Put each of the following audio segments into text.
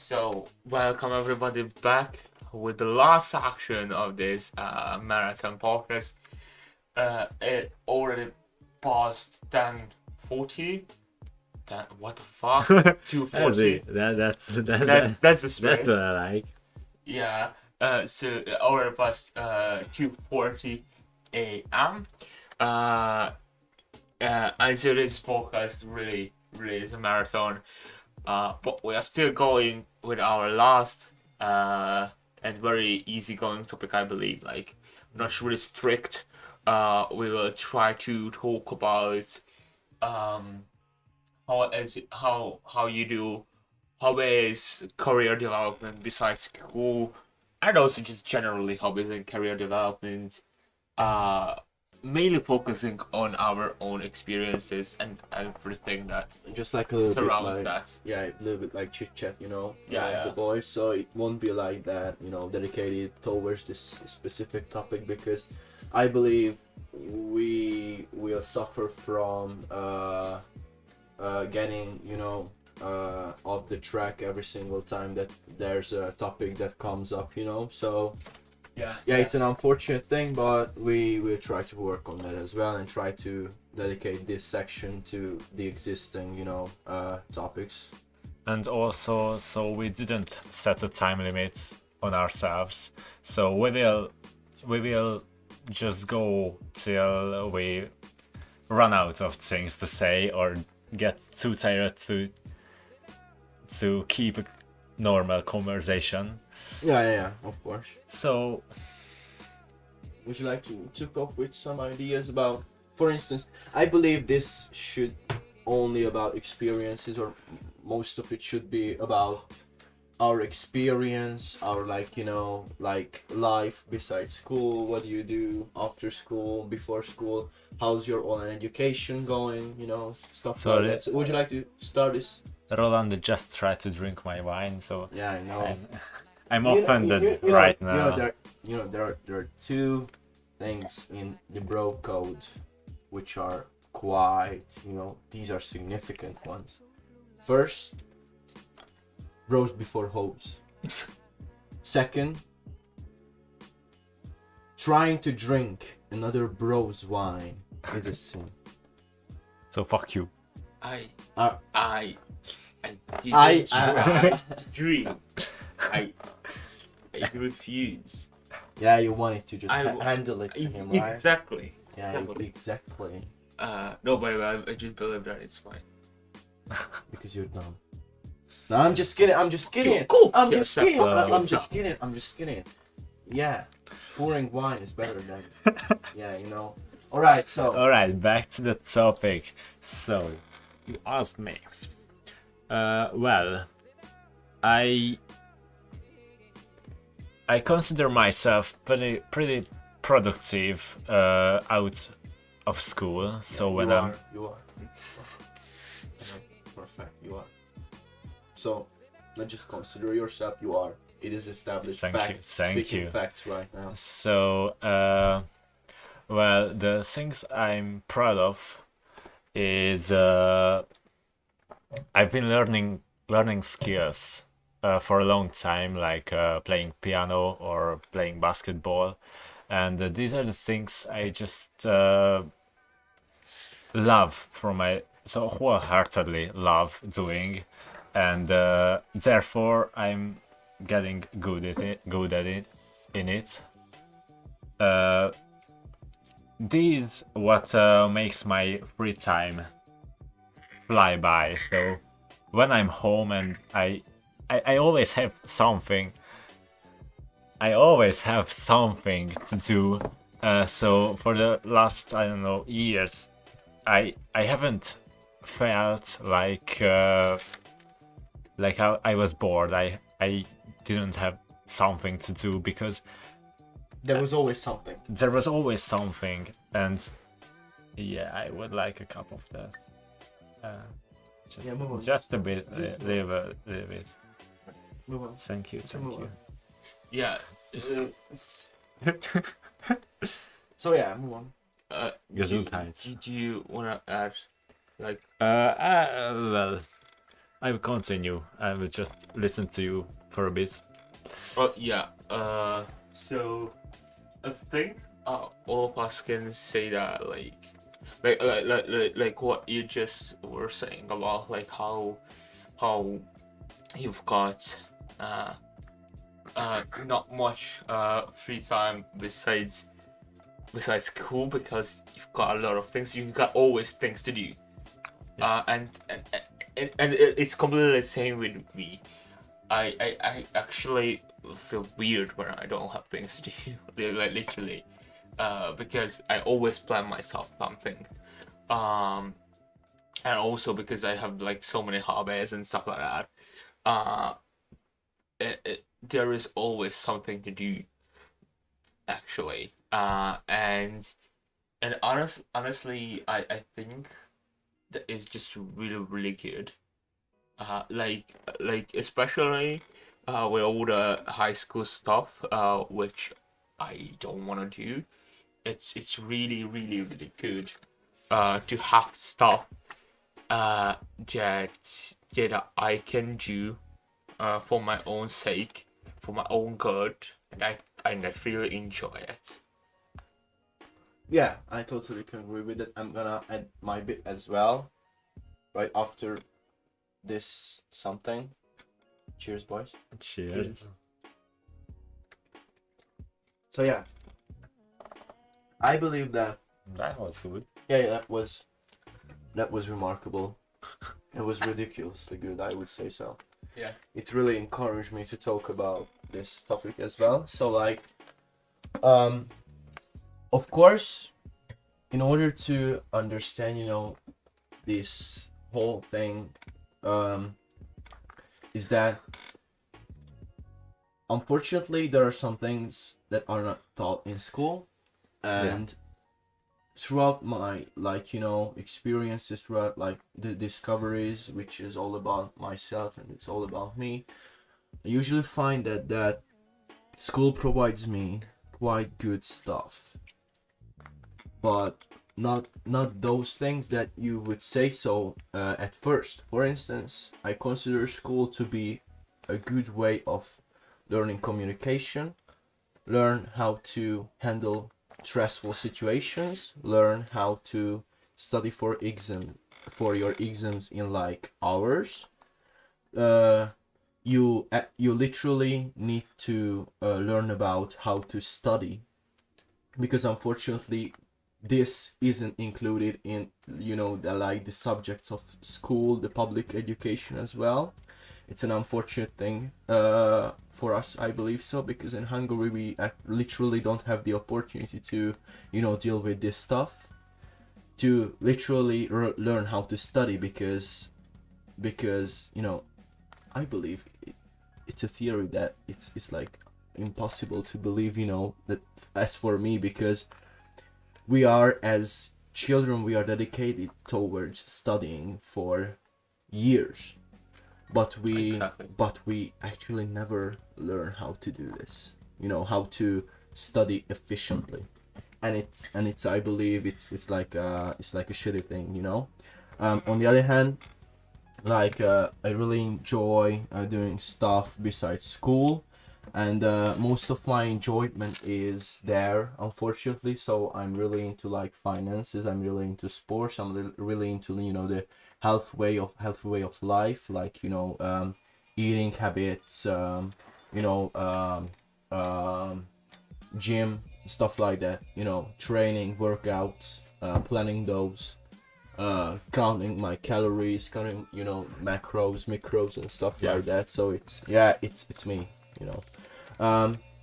So, welcome everybody back with the last section of this marathon podcast. It already passed 10:40. What the fuck? 2:40. That's the spirit. That's what I like. Yeah. So it already past 2:40 a.m. And so this podcast really is a marathon. But we are still going with our last and very easygoing topic, I believe. Like, not really strict. We will try to talk about how you do hobbies, career development besides school, and also just generally hobbies and career development. Uh, Mainly focusing on our own experiences and everything that Just like a little bit surrounds like that. a little bit like chit chat, Yeah, like yeah. the boys. So it won't be like that, dedicated towards this specific topic because I believe we will suffer from getting off the track every single time that there's a topic that comes up, So yeah, it's an unfortunate thing, but we will try to work on that as well and try to dedicate this section to the existing, topics. And also, so we didn't set a time limit on ourselves. So we will just go till we run out of things to say or get too tired to keep a normal conversation. Yeah, of course. So Would you like to come up with some ideas about, for instance, I believe this should only about experiences, or most of it should be about our experience, our like life besides school. What do you do after school, before school? How's your online education going? Stuff Sorry. like that. So would you like to start this? Roland just tried to drink my wine, so Yeah, I know. I'm You know- offended you know- right you now. know, there are two things in the bro code which are quite, these are significant ones. First, bros before hoes. Second, trying to drink another bro's wine is a sin. So fuck you. I Uh, didn't I- try to drink. I refuse. Yeah, you wanted to just I- handle it to him, right? Exactly. Yeah, exactly. No, by the way, I just believe that it's fine. Because you're dumb. No, I'm just kidding. I'm just kidding. Go I'm just yourself. kidding. I'm Yourself. just kidding. I'm just kidding. Yeah, pouring wine is better than. Yeah, All right, so. Alright, back to the topic. So, you asked me. Well, I consider myself pretty productive out of school. So when I'm You are. For a fact, you are. So, not just consider yourself. You are. It is established Thank you, facts. thank Speaking you. facts right now. So, well, the things I'm proud of is I've been learning skills for a long time, like playing piano or playing basketball, and these are the things I just love so wholeheartedly love doing, and therefore I'm getting good at it in it. This what makes my free time fly by. So when I'm home and I always have something. I always have something to do. So for the last, I don't know, years, I haven't felt like I was bored. I didn't have something to do because There was always something. there was always something, and yeah, I would like a cup of that. Just, Yeah, move on. just a bit, little bit. Move on. Thank you. Yeah. So yeah, move on. Do Gesundheit. you wanna add, like, Well, I will continue. I will just listen to you for a bit. Well, yeah. So I think all of us can say that, like what you just were saying about like how you've got not much free time besides school because you've got a lot of things. You've got always things to do. And it's completely the same with me. I actually feel weird when I don't have things to do, like literally, because I always plan myself something, and also because I have like so many hobbies and stuff like that. Uh, there is always something to do actually, and honestly, I think that is just really good. Like especially with all the high school stuff, which I don't want to do. It's really good to have stuff that I can do for my own sake, for my own good, and I really enjoy it. Yeah, I totally can agree with it. I'm gonna add my bit as well, right after this something. Cheers, boys. Cheers. So yeah, I believe that That was good. yeah, that was remarkable. It was ridiculously good, I would say so. Yeah. It really encouraged me to talk about this topic as well. So like, um, of course, in order to understand, this whole thing, is that unfortunately there are some things that are not taught in school, and throughout my experiences, throughout like the discoveries, which is all about myself and it's all about me, I usually find that school provides me quite good stuff, but not those things that you would say so at first. For instance, I consider school to be a good way of learning communication, learn how to handle stressful situations, learn how to study for your exams in like hours. You literally need to learn about how to study, because unfortunately this isn't included in the subjects of school, the public education as well. It's an unfortunate thing for us, I believe so, because in Hungary we literally don't have the opportunity to deal with this stuff, to literally learn how to study, because I believe it's a theory that it's like impossible to believe, that, as for me, because we are, as children, we are dedicated towards studying for years, but Exactly. we actually never learn how to do this, how to study efficiently. And it's I believe it's like a shitty thing. On the other hand, like I really enjoy doing stuff besides school, and most of my enjoyment is there, unfortunately. So I'm really into like finances, I'm really into sports, I'm really into the healthy way of life, like eating habits, you know gym stuff like that, training, workouts, planning those, counting my calories, counting macros, micros, and stuff like that. So it's me, you know.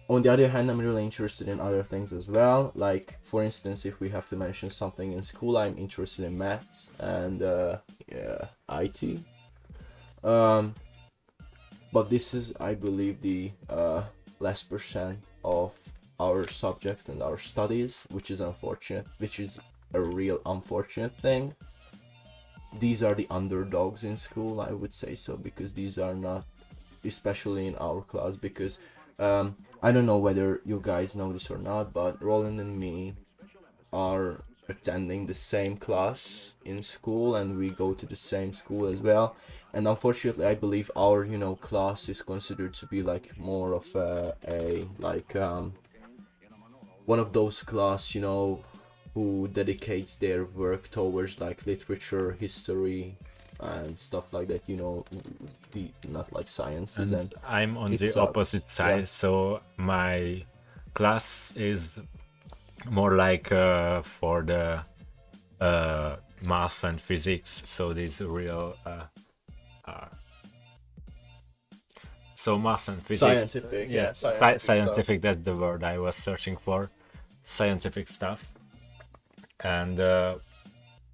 On the other hand, I'm really interested in other things as well. Like, for instance, if we have to mention something in school, I'm interested in maths and IT. But this is, I believe, the less percent of our subjects and our studies, which is unfortunate, which is a real unfortunate thing. These are the underdogs in school, I would say so, because these are not, especially in our class, because I don't know whether you guys know this or not, but Roland and me are attending the same class in school, and we go to the same school as well. And unfortunately, I believe our class is considered to be like more of a like one of those class who dedicates their work towards like literature, history, and stuff like that. The not like sciences. And I'm on it the sucks. opposite side, Yeah. so my class is more like for the math and physics. So these real so math and physics. Scientific, yeah, scientific Scientific. That's the word I was searching for. Scientific stuff, and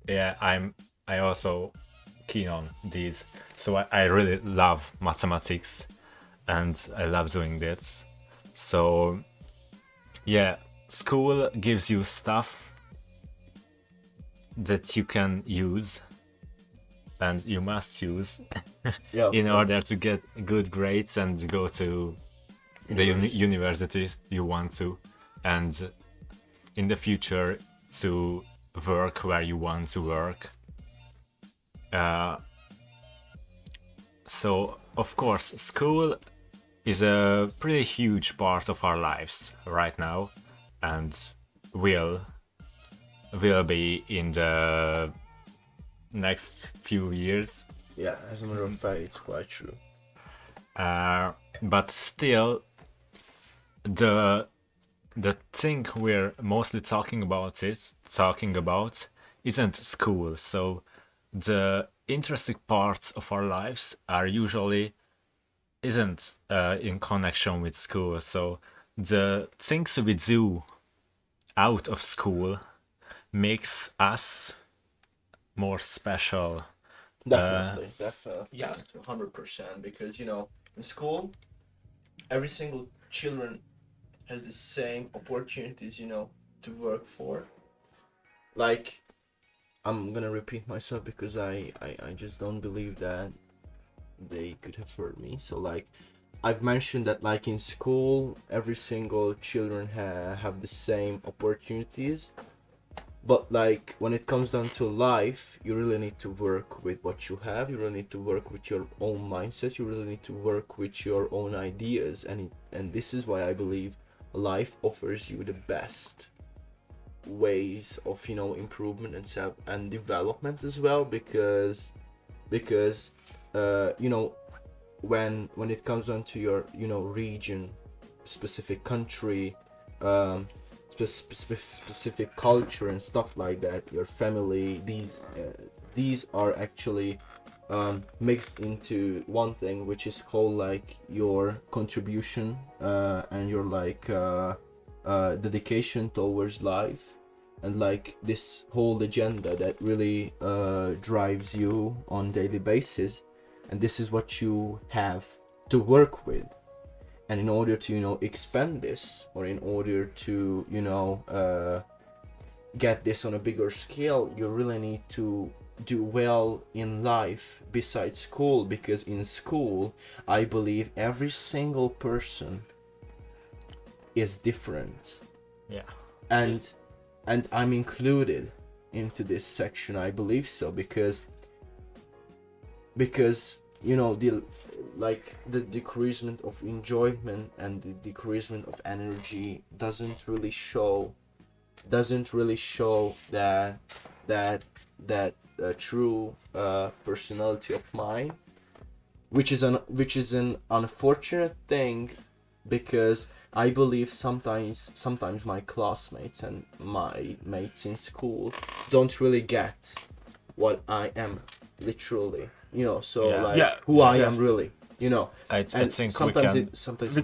yeah, I also keen on these. So I really love mathematics, and I love doing this. So yeah, school gives you stuff that you can use, and you must use Yeah, of in course. order to get good grades and go to the university you want to, and in the future to work where you want to work. So of course, school is a pretty huge part of our lives right now, and will be in the next few years. Yeah, as a matter of fact, it's quite true. But still, the thing we're mostly talking about isn't school. So the interesting parts of our lives are usually isn't in connection with school. So the things we do out of school makes us more special. Definitely, Yeah. 100%. Because in school, every single children has the same opportunities, to work for. Like, I'm gonna repeat myself because I just don't believe that they could have heard me. So like, I've mentioned that like in school, every single children have the same opportunities. But like when it comes down to life, you really need to work with what you have. You really need to work with your own mindset. You really need to work with your own ideas, and this is why I believe life offers you the best ways of improvement and self and development as well, because when it comes down to your region, specific country, specific culture and stuff like that, your family, these are actually mixed into one thing, which is called like your contribution and your like dedication towards life, and like this whole agenda that really drives you on daily basis, and this is what you have to work with. And in order to expand this, or in order to get this on a bigger scale, you really need to do well in life besides school, because in school I believe every single person is different. Yeah. And I'm included into this section. I believe so, because the decreasement of enjoyment and the decreasement of energy doesn't really show that true personality of mine, which is an unfortunate thing, because I believe sometimes my classmates and my mates in school don't really get what I am literally, so Yeah. like Yeah. who I Yeah. am really, I and think sometimes we it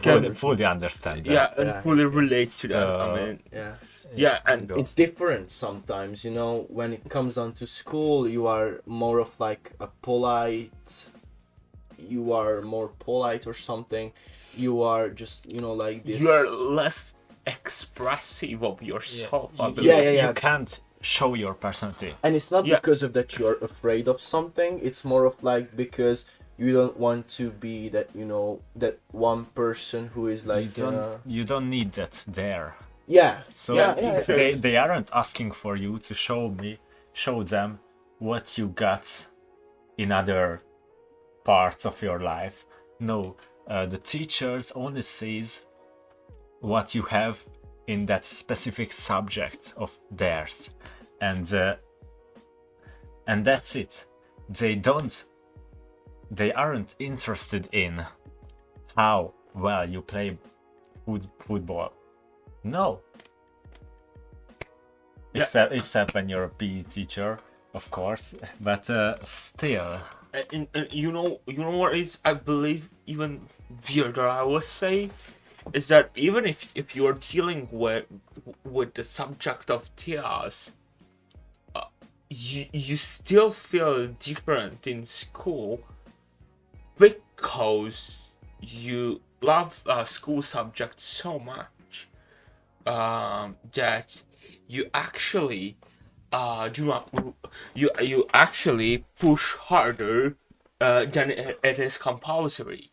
can bothers me. fully understand that. Yeah, and Yeah. fully relate to that. I mean, Yeah. yeah, and Go. It's different sometimes, when it comes down to school, you are more of like you are more polite or something. You are just, like this. you are less expressive of yourself. I You- believe. Yeah. You can't show your personality. And it's not Yeah. because of that you are afraid of something. It's more of like because you don't want to be that, that one person who is like, You don't need that there. Yeah. So Yeah. they aren't asking for you to show them what you got in other parts of your life. No, the teachers only sees what you have in that specific subject of theirs, and that's it. They aren't interested in how well you play football. No. Yeah. Except when you're a PE teacher, of course. But still. And you know what is, I believe, even weirder, I would say, is that even if you're dealing with the subject of tears, you still feel different in school because you love school subjects so much that you actually do not you actually push harder than it is compulsory.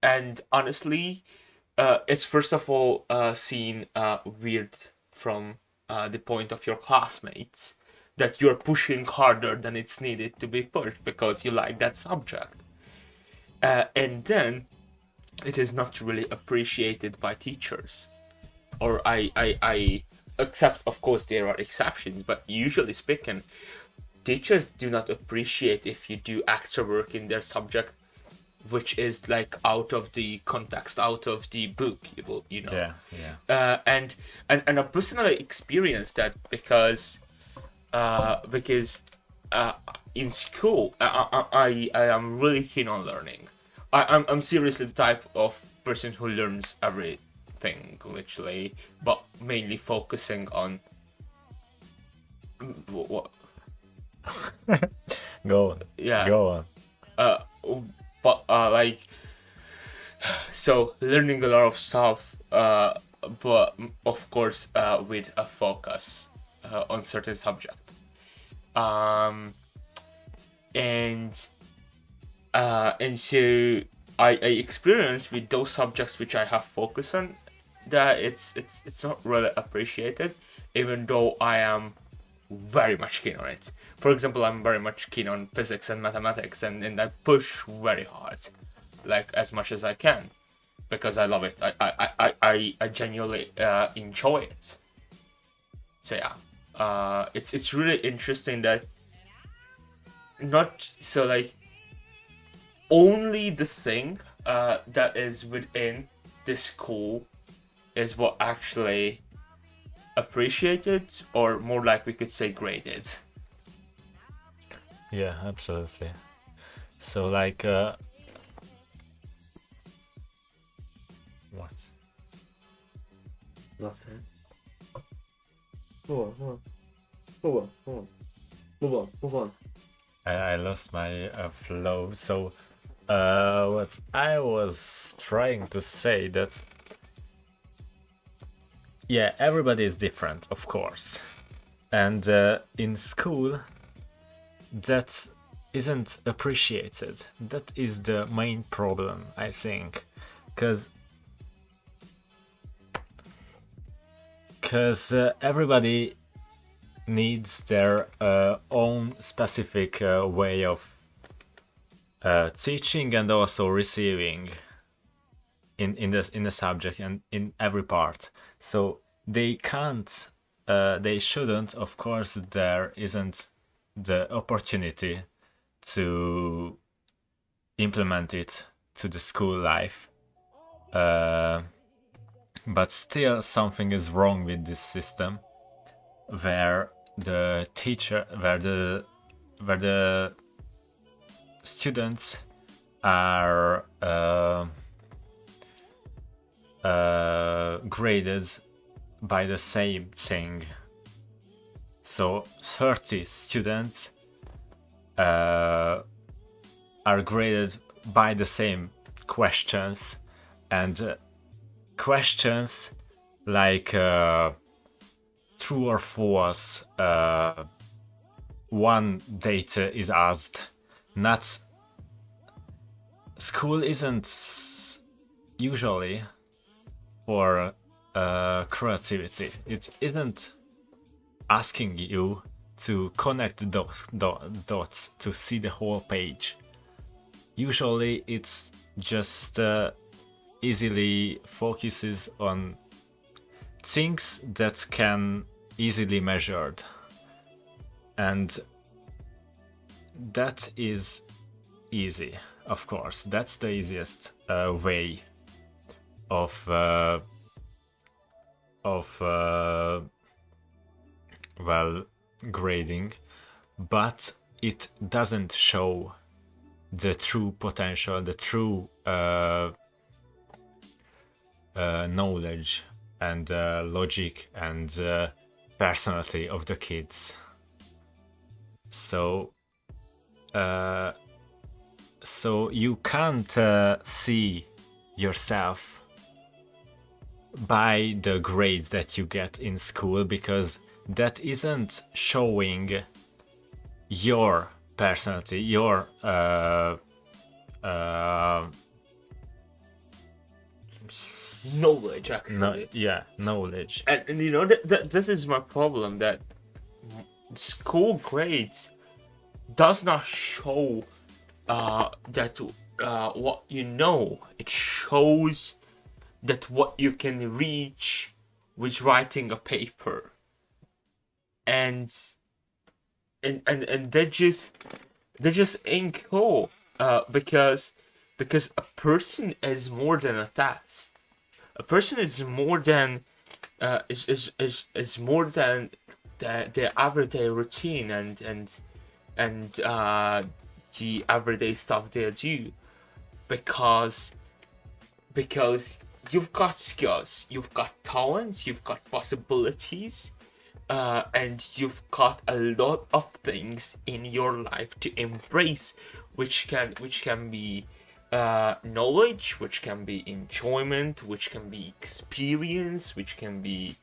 And honestly, it's first of all seen weird from the point of your classmates, that you're pushing harder than it's needed to be pushed because you like that subject. And then it is not really appreciated by teachers. Or I except, of course, there are exceptions, but usually speaking, teachers do not appreciate if you do extra work in their subject, which is like out of the context, out of the book, you know. Yeah. And I've personally experienced that because in school I am really keen on learning. I'm seriously the type of person who learns everything, literally, but mainly focusing on what. Go on. Yeah. Go on. But like, so learning a lot of stuff, but of course with a focus on certain subject. And so I experienced with those subjects which I have focused on that it's not really appreciated, even though I am very much keen on it. For example, I'm very much keen on physics and mathematics, and I push very hard, like as much as I can, because I love it. I genuinely enjoy it. So yeah, it's really interesting that not so like only the thing that is within the school is what actually appreciated, or more like we could say graded. Yeah, absolutely. So like what? Nothing. Move on. I lost my flow. So what I was trying to say that yeah, everybody is different, of course. And in school that isn't appreciated. That is the main problem, I think. Cause everybody needs their own specific way of teaching and also receiving in the subject and in every part. So they can't, they shouldn't. Of course, there isn't the opportunity to implement it to the school life. But still, something is wrong with this system, where the students are graded by the same thing. So 30 students are graded by the same questions, and questions like true or false, one data is asked. Not school isn't usually for creativity. It isn't asking you to connect those dots to see the whole page. Usually it's just easily focuses on things that can easily measured, and that is easy. Of course, that's the easiest way of well, grading, but it doesn't show the true potential, the true knowledge and logic and personality of the kids. So you can't see yourself by the grades that you get in school, because that isn't showing your personality, your Knowledge, actually. knowledge. And you know, this is my problem, that school grades does not show that what you know. It shows that what you can reach with writing a paper. And they just ain't cool, because a person is more than a test. A person is more than is more than their everyday routine and the everyday stuff they do, because you've got skills, you've got talents, you've got possibilities, and you've got a lot of things in your life to embrace, which can be knowledge, which can be enjoyment, which can be experience, which can be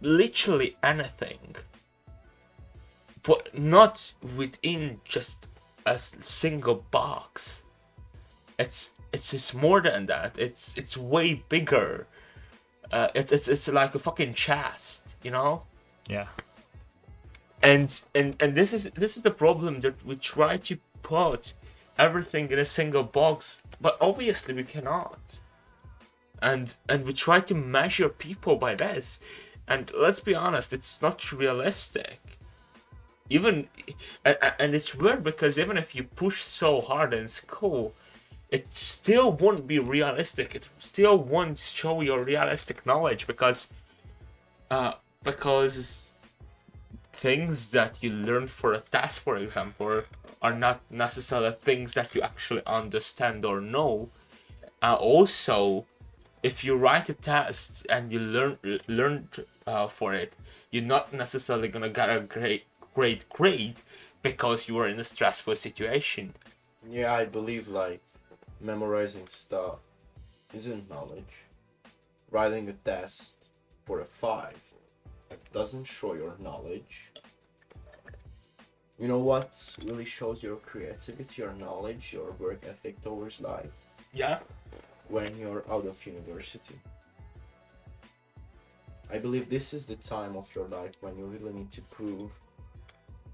literally anything, but not within just a single box. It's just more than that. It's way bigger. It's like a fucking chest, you know. Yeah. And this is the problem, that we try to put everything in a single box, but obviously we cannot. And we try to measure people by this, and let's be honest, it's not realistic. And it's weird, because even if you push so hard in school, it still won't be realistic. It still won't show your realistic knowledge, because things that you learn for a test, for example, are not necessarily things that you actually understand or know. Also, if you write a test and you learn for it, you're not necessarily gonna get a great grade, because you are in a stressful situation. Yeah, I believe like memorizing stuff isn't knowledge. Writing a test for a 5 doesn't show your knowledge. You know what really shows your creativity, your knowledge, your work ethic towards life? Yeah. When you're out of university. I believe this is the time of your life when you really need to prove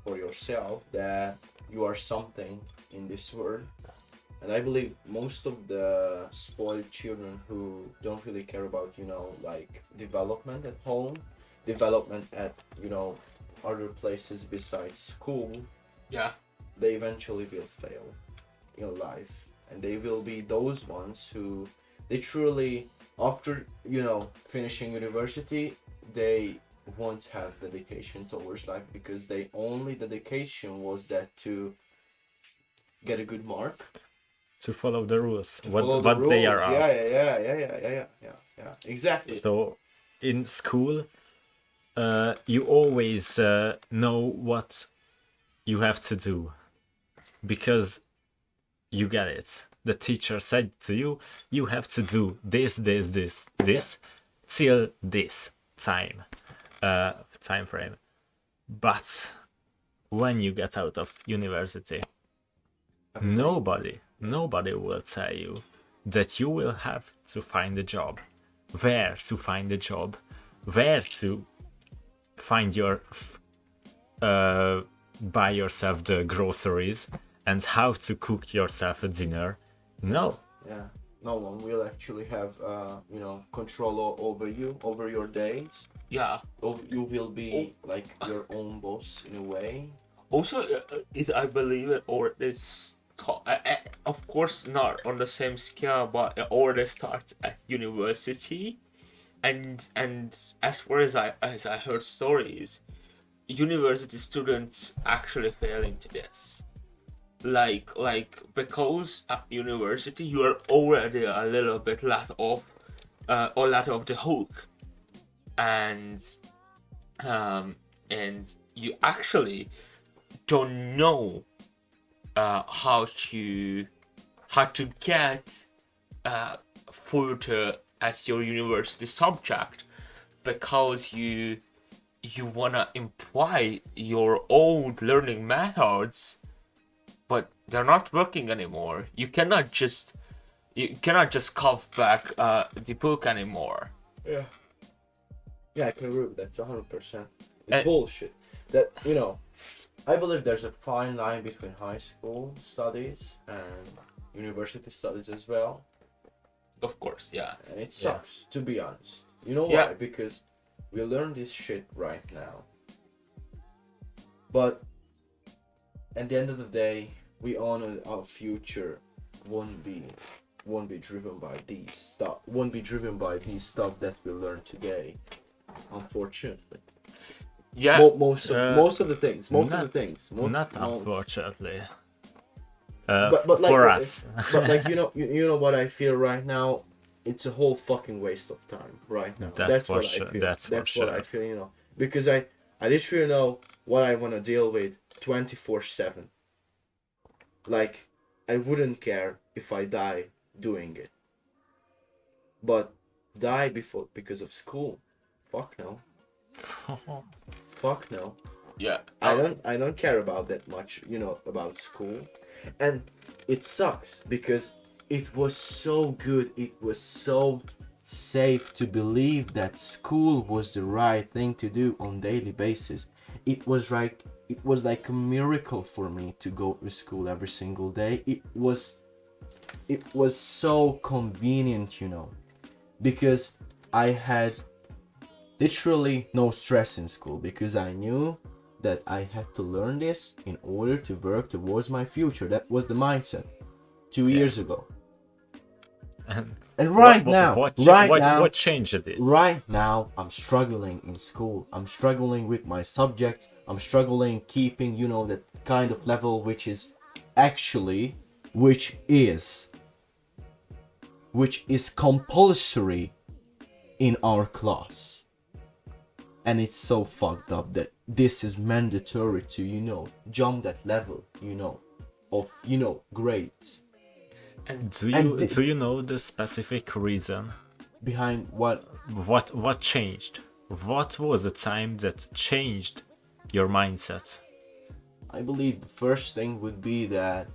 for yourself that you are something in this world. And I believe most of the spoiled children who don't really care about, like development at home, development at, other places besides school, Yeah. they eventually will fail in life. And they will be those ones who they truly, after, finishing university, they won't have dedication towards life, because their only dedication was that to get a good mark, To follow the rules, follow what the they are rules. asked. Yeah, exactly. So in school, you always know what you have to do, because you get it. The teacher said to you, you have to do this till this time frame. But when you get out of university, nobody will tell you that you will have to find a job where to find a job, where to find your buy yourself the groceries, and how to cook yourself a dinner. No. Yeah, no one will actually have control over you, over your days. Yeah. You will be like your own boss in a way. Also, I believe it, or it's of course not on the same scale, but it already starts at university, and as far as I heard stories, university students actually fail into this. Like because at university you are already a little bit let off the hook, and you actually don't know how to get further at your university subject, because you wanna imply your old learning methods, but they're not working anymore. You cannot just cough back the book anymore. Yeah, I can agree with that 100%. It's bullshit. That I believe there's a fine line between high school studies and university studies as well. Of course, yeah. And it sucks, to be honest. You know Yeah. why? Because we learn this shit right now. But at the end of the day, we all know that our future won't be driven by these stuff. Won't be driven by these stuff that we learn today. Unfortunately. Yeah. Most of the things. Not unfortunately. But like, for us. But like you know what I feel right now. It's a whole fucking waste of time right now. That's for what sure. I feel. That's for what sure. I feel. Because I literally know what I want to deal with 24/7. Like, I wouldn't care if I die doing it. But die because of school? Fuck no. Fuck no. Yeah. I don't care about that much, about school. And it sucks because it was so good, it was so safe to believe that school was the right thing to do on daily basis. It was like a miracle for me to go to school every single day. It was so convenient, because I had literally no stress in school, because I knew that I had to learn this in order to work towards my future. That was the mindset 2 years ago. And what changed it? Right now, I'm struggling in school. I'm struggling with my subjects. I'm struggling keeping, that kind of level which is compulsory in our class. And it's so fucked up that this is mandatory to, jump that level, of, grades. And do you know the specific reason behind what? What changed? What was the time that changed your mindset? I believe the first thing would be that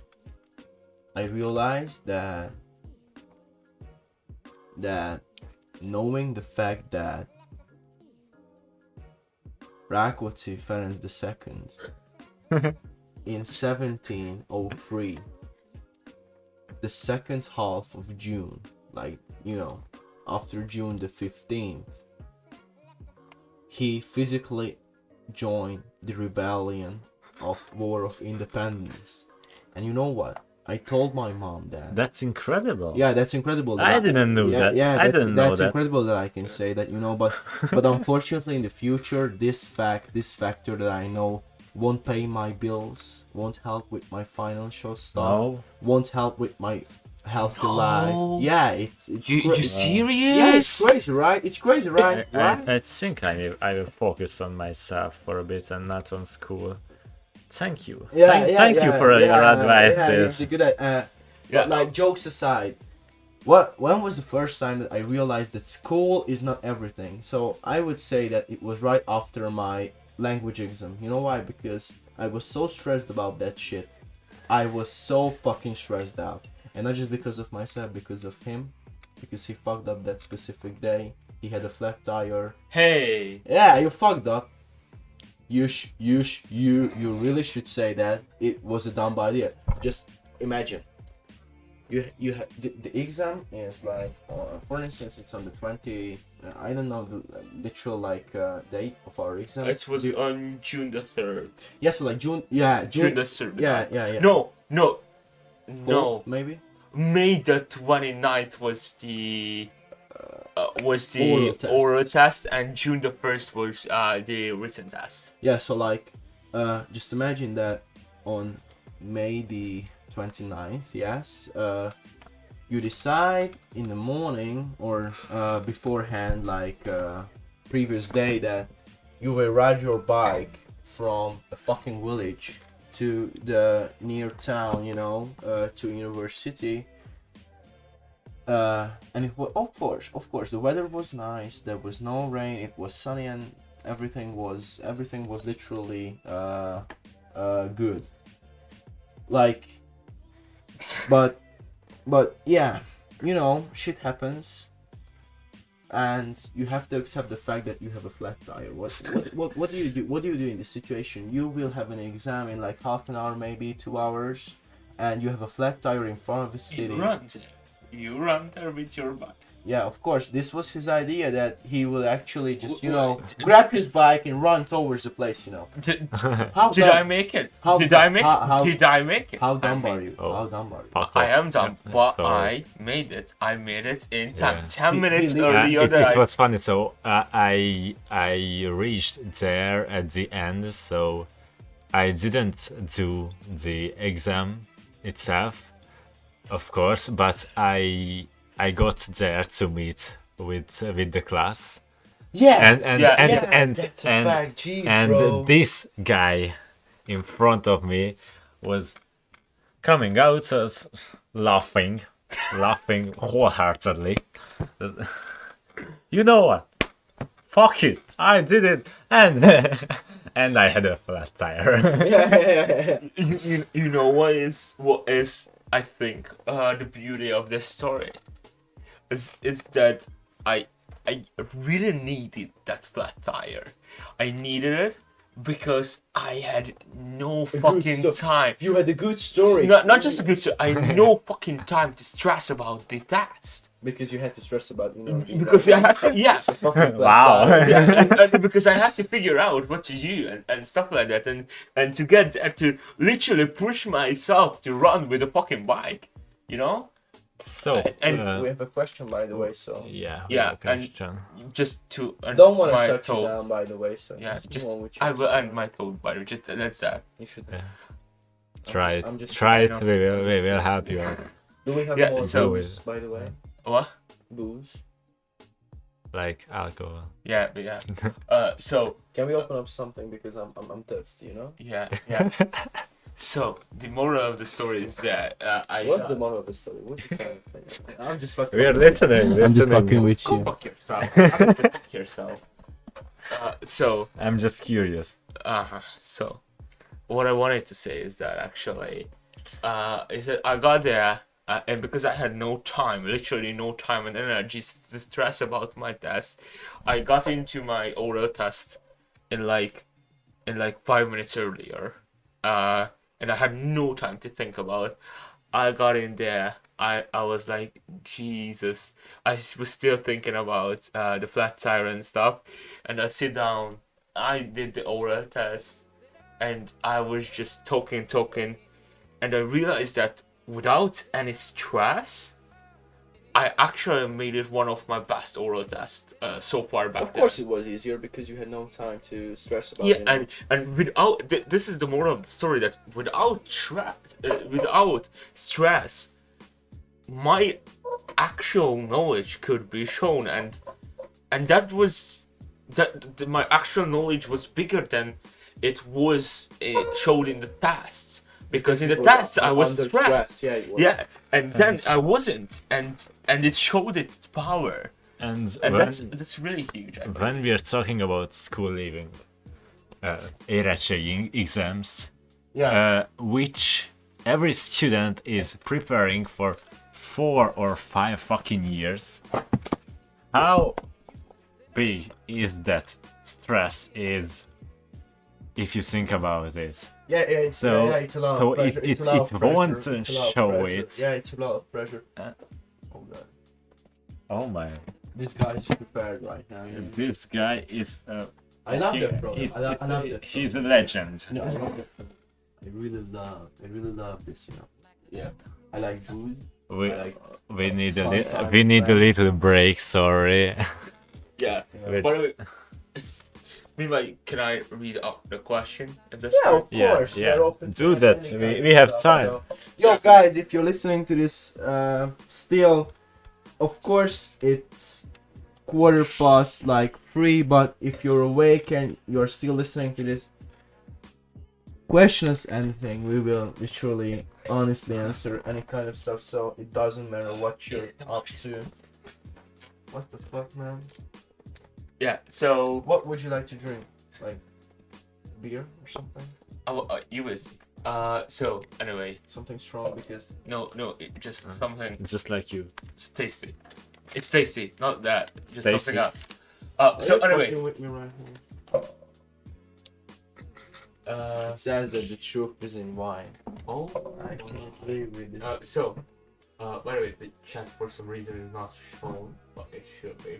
I realized that knowing the fact that Rákóczi Ferenc II in 1703, the second half of June, after June the 15th, he physically joined the rebellion of War of Independence. And you know what? I told my mom that. That's incredible. Yeah, that's incredible. I didn't know that. Yeah, I didn't know that's that. incredible that I can say that, but unfortunately in the future, this factor that I know won't pay my bills, won't help with my financial stuff, won't help with my healthy life. Yeah, it's you serious? Yeah, it's crazy, right? It's crazy, right? I think I will focus on myself for a bit and not on school. Thank you. Thank you for your advice. It's a good idea. But like, jokes aside, when was the first time that I realized that school is not everything? So I would say that it was right after my language exam. You know why? Because I was so stressed about that shit. I was so fucking stressed out. And not just because of myself, because of him. because he fucked up that specific day. He had a flat tire. Hey. Yeah, you fucked up. You really should say that it was a dumb idea. Just imagine. The exam is like, for instance, it's on the 20. I don't know the literal date of our exam. It was on June the 3rd. Yeah, so like June. Yeah, June the 3rd. Yeah. No. Fourth, maybe. May the 29th was the Oral oral test. test, and June the 1st was the written test. Yeah, so like, just imagine that on May the 29th, yes, you decide in the morning or beforehand, like previous day, that you will ride your bike from a fucking village to the near town, to university. And it was, of course, the weather was nice. There was no rain. It was sunny, and everything was literally good. Like, but yeah, shit happens, and you have to accept the fact that you have a flat tire. What do you do? What do you do in this situation? You will have an exam in like half an hour, maybe 2 hours, and you have a flat tire in front of the city. You run there with your bike. Yeah, of course. This was his idea, that he will actually just, grab his bike and run towards the place, Did How I dumb- make it? how Did dumb- I make how- it? Did I make it? How I dumb made are you? Oh. How dumb are you? Fuck I off. am dumb, but Sorry. I made it. I made it in time. Yeah. 10 He- minutes he- earlier It than I... was funny. So I reached there at the end. So I didn't do the exam itself, of course, but I got there to meet with the class. Yeah. And that's a fact. Jeez, and bro. this guy in front of me was coming out laughing wholeheartedly. You know what? Fuck it, I did it, and and I had a flat tire. Yeah. You know what is I think the beauty of this story is that I really needed that flat tire. I needed it because I had no fucking time. You had a good story. Not just a good story. I had no fucking time to stress about the test. Because you had to stress about, Because I had to, yeah. Wow. Yeah, and because I had to figure out what to do and stuff like that, and to get to literally push myself to run with a fucking bike, So And we have a question, by the way, so yeah, Yeah, okay, and- John. just to end don't want to my shut you thought. down, by the way, so Yeah, just go on with I your will story. end my thought by just that's that. You should. Yeah. Try it. I'm just- Try I it. know. We will help you out. Do we have Yeah, more so- booze, by the way? What? Booze. Like alcohol. Yeah, but yeah. So Can we open up something, because I'm thirsty, yeah. So the moral of the story is that I. What's the moral of the story? What you trying to say? I'm just fucking. We are listening. I'm just fucking with Go you. fuck yourself. Fuck yourself. So I'm just curious. So what I wanted to say is that actually, is that I got there. And because I had no time, literally no time and energy to stress about my test, I got into my oral test in like 5 minutes earlier, and I had no time to think about. I got in there. I was like, Jesus. I was still thinking about the flat tire and stuff, and I sit down. I did the oral test, and I was just talking, and I realized that without any stress, I actually made it one of my best oral tests so far back Of course, it was easier because you had no time to stress about. yeah, and without this is the moral of the story, that without stress, my actual knowledge could be shown, and that was my actual knowledge was bigger than it was showed in the tests. Because in the it was tests I was under stressed. stress, yeah, it was. Yeah, and then I wasn't, and it showed its power, And and when, that's really huge. I think. when we are talking about school leaving, érettségi exams, Yeah. which every student is preparing for 4 or 5 fucking years. How big is that stress is if you think about it? Yeah, it's, So- yeah, it's a lot so of pressure. it- It's a it- lot it of pressure. won't, It's a lot of show pressure. it. Yeah, it's a lot of pressure. Uh, Oh god, Oh my, this guy is prepared right now. You know? this guy is I love that from him. it's- I love that. he's a legend. No, I love that from him. I really love this. You know. Yeah, I like booze. We, I like. we need a Sometimes, we need a man. little break, sorry. Yeah. Which- By the way, meanwhile, can I read up the question? At this Yeah, point? of Yeah, course. yeah. We're open Do to that. any We- kind we of have stuff, time. so- Yo, guys, if you're listening to this, still, of course, it's 3:15, but if you're awake and you're still listening to this, question us anything. We will literally, honestly answer any kind of stuff. So it doesn't matter what you're up to. What the fuck, man? Yeah. So What would you like to drink? Like beer or something? you was. So anyway, Something strong because no, just something. Just like you. It's tasty. It's tasty, not that. Just Tasty. something else. So Are you anyway, fucking with me right here? It says that the truth is in wine. oh, I can't live with this. so, by the way, the chat for some reason is not shown, but it should be.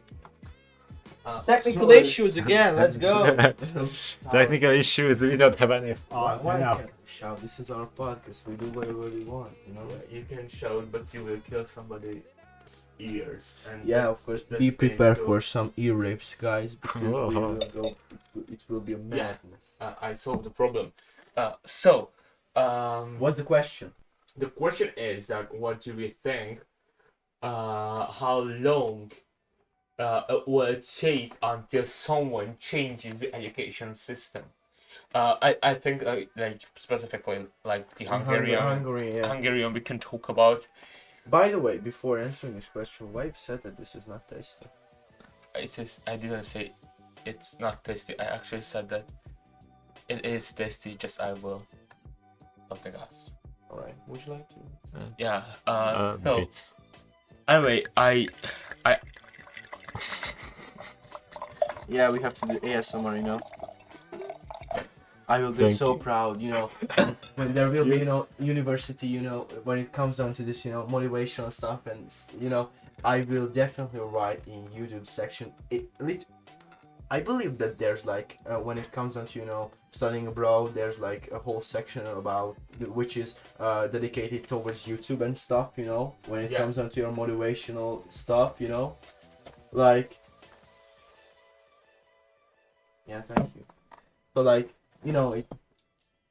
Technical sorry. issues again. Let's go. Technical issues, we don't have any. Why can't we shout? This is our podcast. We do whatever we want. You know. You can shout, but you will kill somebody's ears. And Yeah, of course. that's Be prepared painful. for some ear rapes, guys, because we will go. It will be a madness. I solved the problem. So, What's the question? the question is that what do we think? How long it will take until someone changes the education system? I think like specifically like the Hungarian. Hungary, yeah. Hungarian we can talk about. By the way, before answering this question, why you said that this is not tasty? It says I didn't say it's not tasty. I actually said that it is tasty. Just I will something else. All right. Would you like to? Yeah. No. So anyway, I Yeah, we have to do ASMR, you know. I will be Thank so you. proud, you know, when there will be, you know, university, you know, when it comes down to this, you know, motivational stuff, and you know, I will definitely write in YouTube section. I believe that there's like when it comes down to, you know, studying abroad, there's like a whole section about which is dedicated towards YouTube and stuff, you know, when it Yeah. comes down to your motivational stuff, you know, like. Yeah, thank you. So like, you know,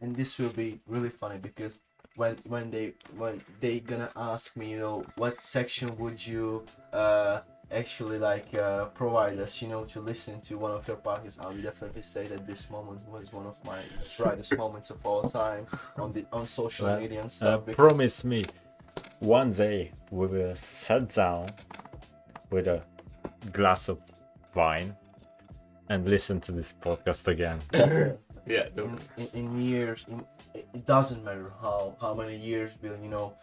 and this will be really funny because when they gonna ask me, you know, what section would you actually like provide us, you know, to listen to one of your podcasts, I will definitely say that this moment was one of my brightest moments of all time on social media and stuff. because- Promise me, one day we will sit down with a glass of wine and listen to this podcast again. yeah. in years, it doesn't matter how many years will, you know,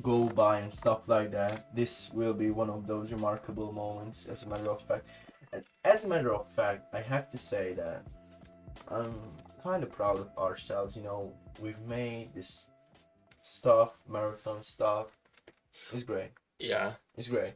go by and stuff like that. This will be one of those remarkable moments, as a matter of fact. And as a matter of fact, I have to say that I'm kind of proud of ourselves. You know, we've made this stuff, marathon stuff. It's great. Yeah. It's great.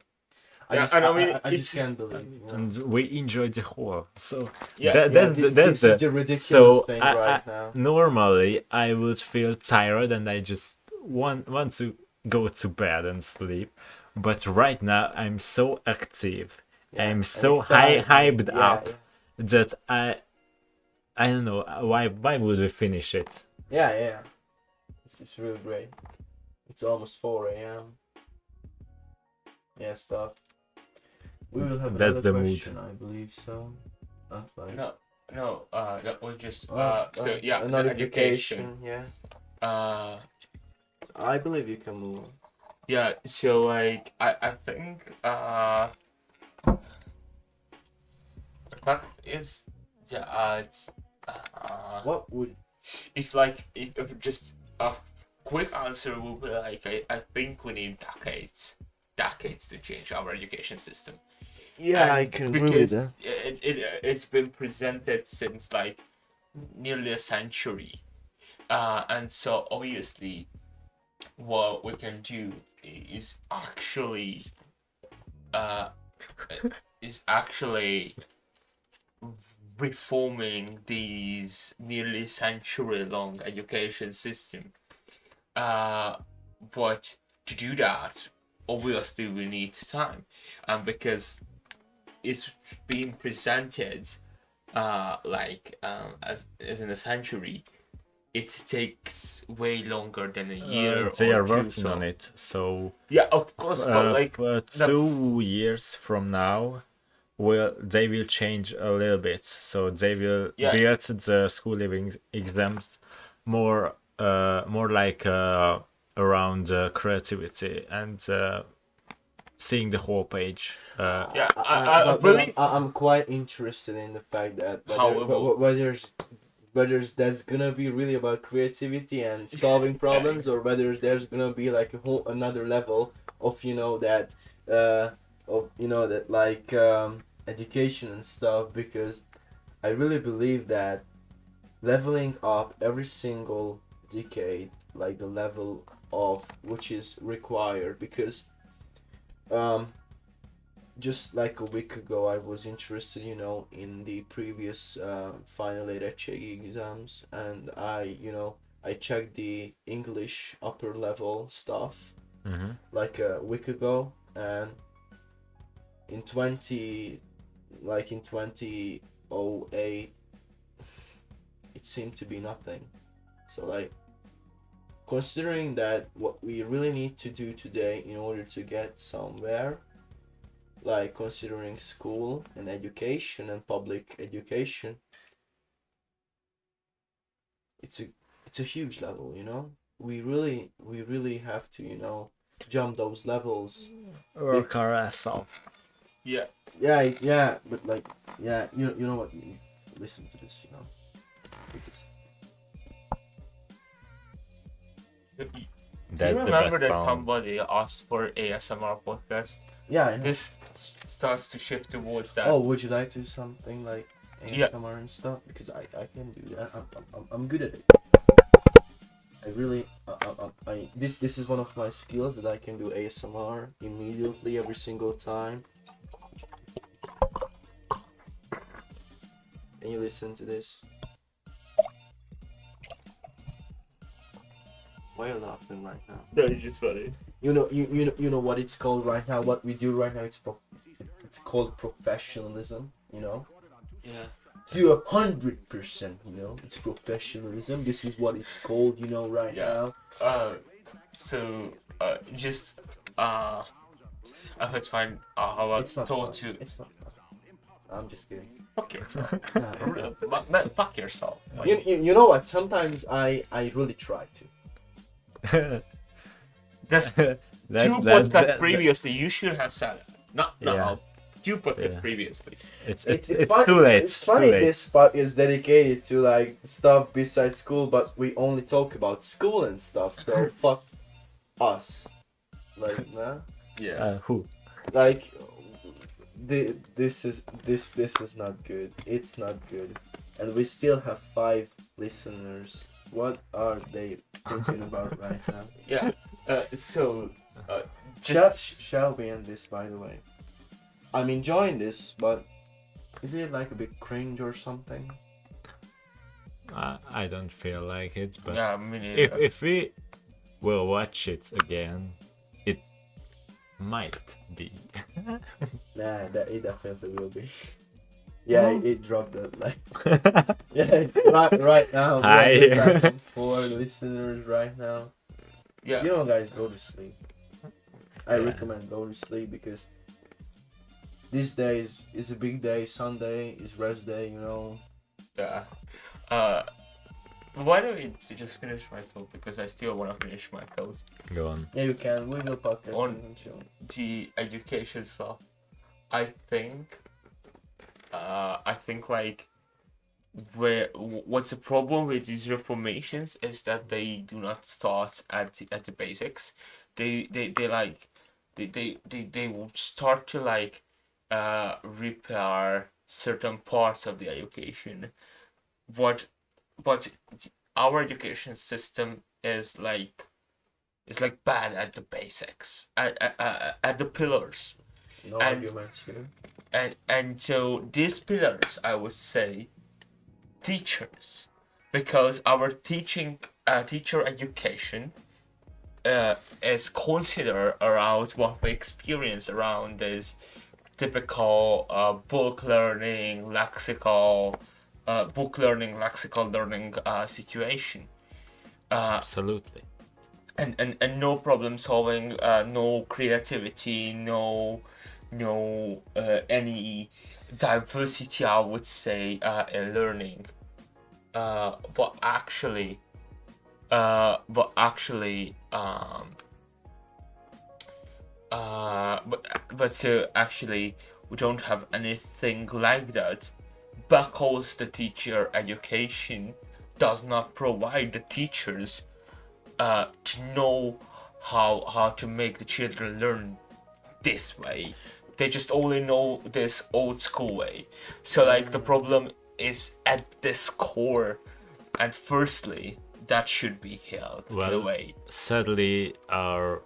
Yeah, I it's- just can't believe. You know? And we enjoyed the whole. So Yeah. This is the ridiculous so thing I- right now. normally I would feel tired and I just want to go to bed and sleep. But right now I'm so active. Yeah, I'm and so excited. hyped Yeah, up that I don't know why would we finish it? Yeah. It's really great. It's almost 4 a.m. Yeah, stuff. We will have That's another the mood. question, I believe so. Fine. No. That was just Oh, yeah. a The notification. education. Yeah. I believe you can move on. Yeah. So like I think the fact is that What would if like if just quick answer will be like I think we need decades to change our education system. Yeah, I And can agree with because that. it's been presented since like nearly a century, and so obviously what we can do is actually uh, is actually reforming these nearly century-long education system. But to do that, obviously we need time, and because it's being presented as in a century, it takes way longer than a year They or are two. working on it, so Yeah, of course, but like but 2 years from now, they will change a little bit. So they will Yeah. build the school living exams more like around creativity and seeing the whole page. Yeah, But really. I'm quite interested in the fact that However- whether that's gonna be really about creativity and solving problems, or whether there's gonna be like a whole another level of education and stuff, because I really believe that leveling up every single decade, like the level of which is required, because just like a week ago, I was interested, in the previous final HE exams, and I checked the English upper level stuff like a week ago, and in 2008, it seemed to be nothing. So like, considering that what we really need to do today in order to get somewhere, like considering school and education and public education, it's a huge level, we really have to jump those levels. Work our ass off. Yeah. Yeah, but like, yeah, you know what, listen to this, because Do That's you the remember best that sound. somebody asked for ASMR podcast? yeah, I know. This starts to shift towards that. Oh, would you like to do something like Yeah. ASMR and stuff? Because I can do that. I'm good at it. I really this is one of my skills, that I can do ASMR immediately every single time. Can you listen to this? Why are you laughing right now? No, it's just funny. You know what it's called right now. What we do right now, it's called professionalism. Yeah. To 100%. It's professionalism. This is what it's called. Right Yeah. now. So just if it's fine, how about It's not talk fun. to It's not fun. I'm just kidding. fuck yourself. Nah. But fuck yourself. You know what? Sometimes I really try to. That's That- two that- podcasts that- previously. You should have said it. Not now. Yeah. Two podcasts Yeah. previously. It's funny, too late. It's funny too late. this spot is dedicated to like stuff besides school, but we only talk about school and stuff. So fuck us. Like, nah. Yeah. Who? Like, this is not good. It's not good, and we still have 5 listeners. What are they thinking about right now? Yeah. So just Shall we end this, by the way? I'm enjoying this, but isn't it like a bit cringe or something? I don't feel like it, but yeah, me neither. if we will watch it again, it might be. Nah, it definitely will be. Yeah, it dropped that like. Yeah, right now. Hi. We have like 4 listeners right now. Yeah. Guys, go to sleep. I Yeah. recommend go to sleep, because these days is a big day. Sunday is rest day. Yeah. Why don't we just finish my thought, because I still want to finish my thought Go on. Yeah, you can. We will podcast. On- and chill. the education stuff. I think like what's the problem with these reformations is that they do not start at the basics. They like they will start to like repair certain parts of the education. But but our education system is like bad at the basics, at the pillars. No And arguments here. and so these pillars, I would say, teachers, because our teacher education is considered around what we experience around this typical lexical learning situation. Absolutely. And no problem solving, no creativity, no any diversity, I would say, in learning. But actually, but actually, so actually, we don't have anything like that, because the teacher education does not provide the teachers to know how to make the children learn this way. They just only know this old school way. So like the problem is at this core, and firstly, that should be held away. Sadly, our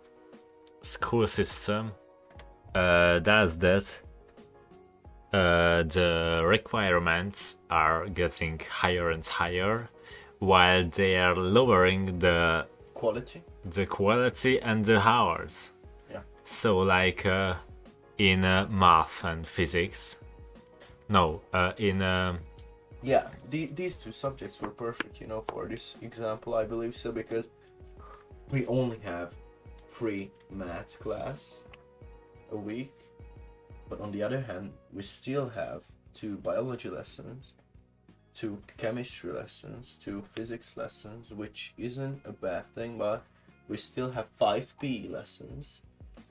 school system does that. The requirements are getting higher and higher, while they are lowering the quality and the hours. Yeah. So like in math and physics, these two subjects were perfect, for this example, I believe so, because we only have 3 math class a week, but on the other hand, we still have 2 biology lessons, 2 chemistry lessons, 2 physics lessons, which isn't a bad thing, but we still have 5 PE lessons.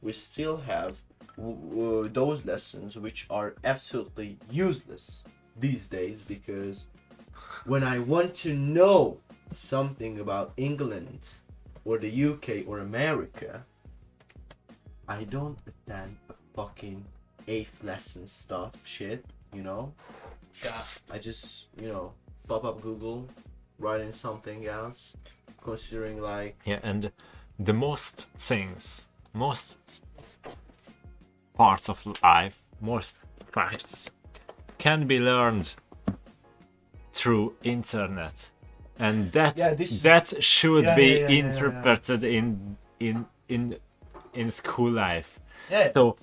We still have those lessons which are absolutely useless these days, because when I want to know something about England or the UK or America, I don't attend a fucking 8th lesson stuff shit, Yeah. I just, pop up Google, write in something else, considering like... Yeah, and the most parts of life, most facts can be learned through internet, and that should be interpreted in school life. Yeah. So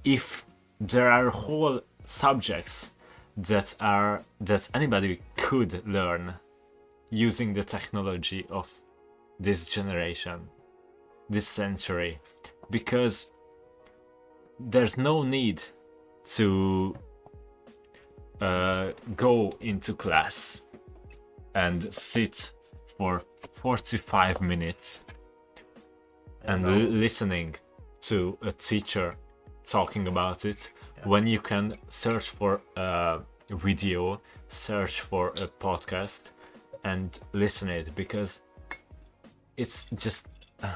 if there are whole subjects that anybody could learn using the technology of this generation, this century, because there's no need to go into class and sit for 45 minutes and listening to a teacher talking about it, when you can search for a video, search for a podcast and listen it, because it's just I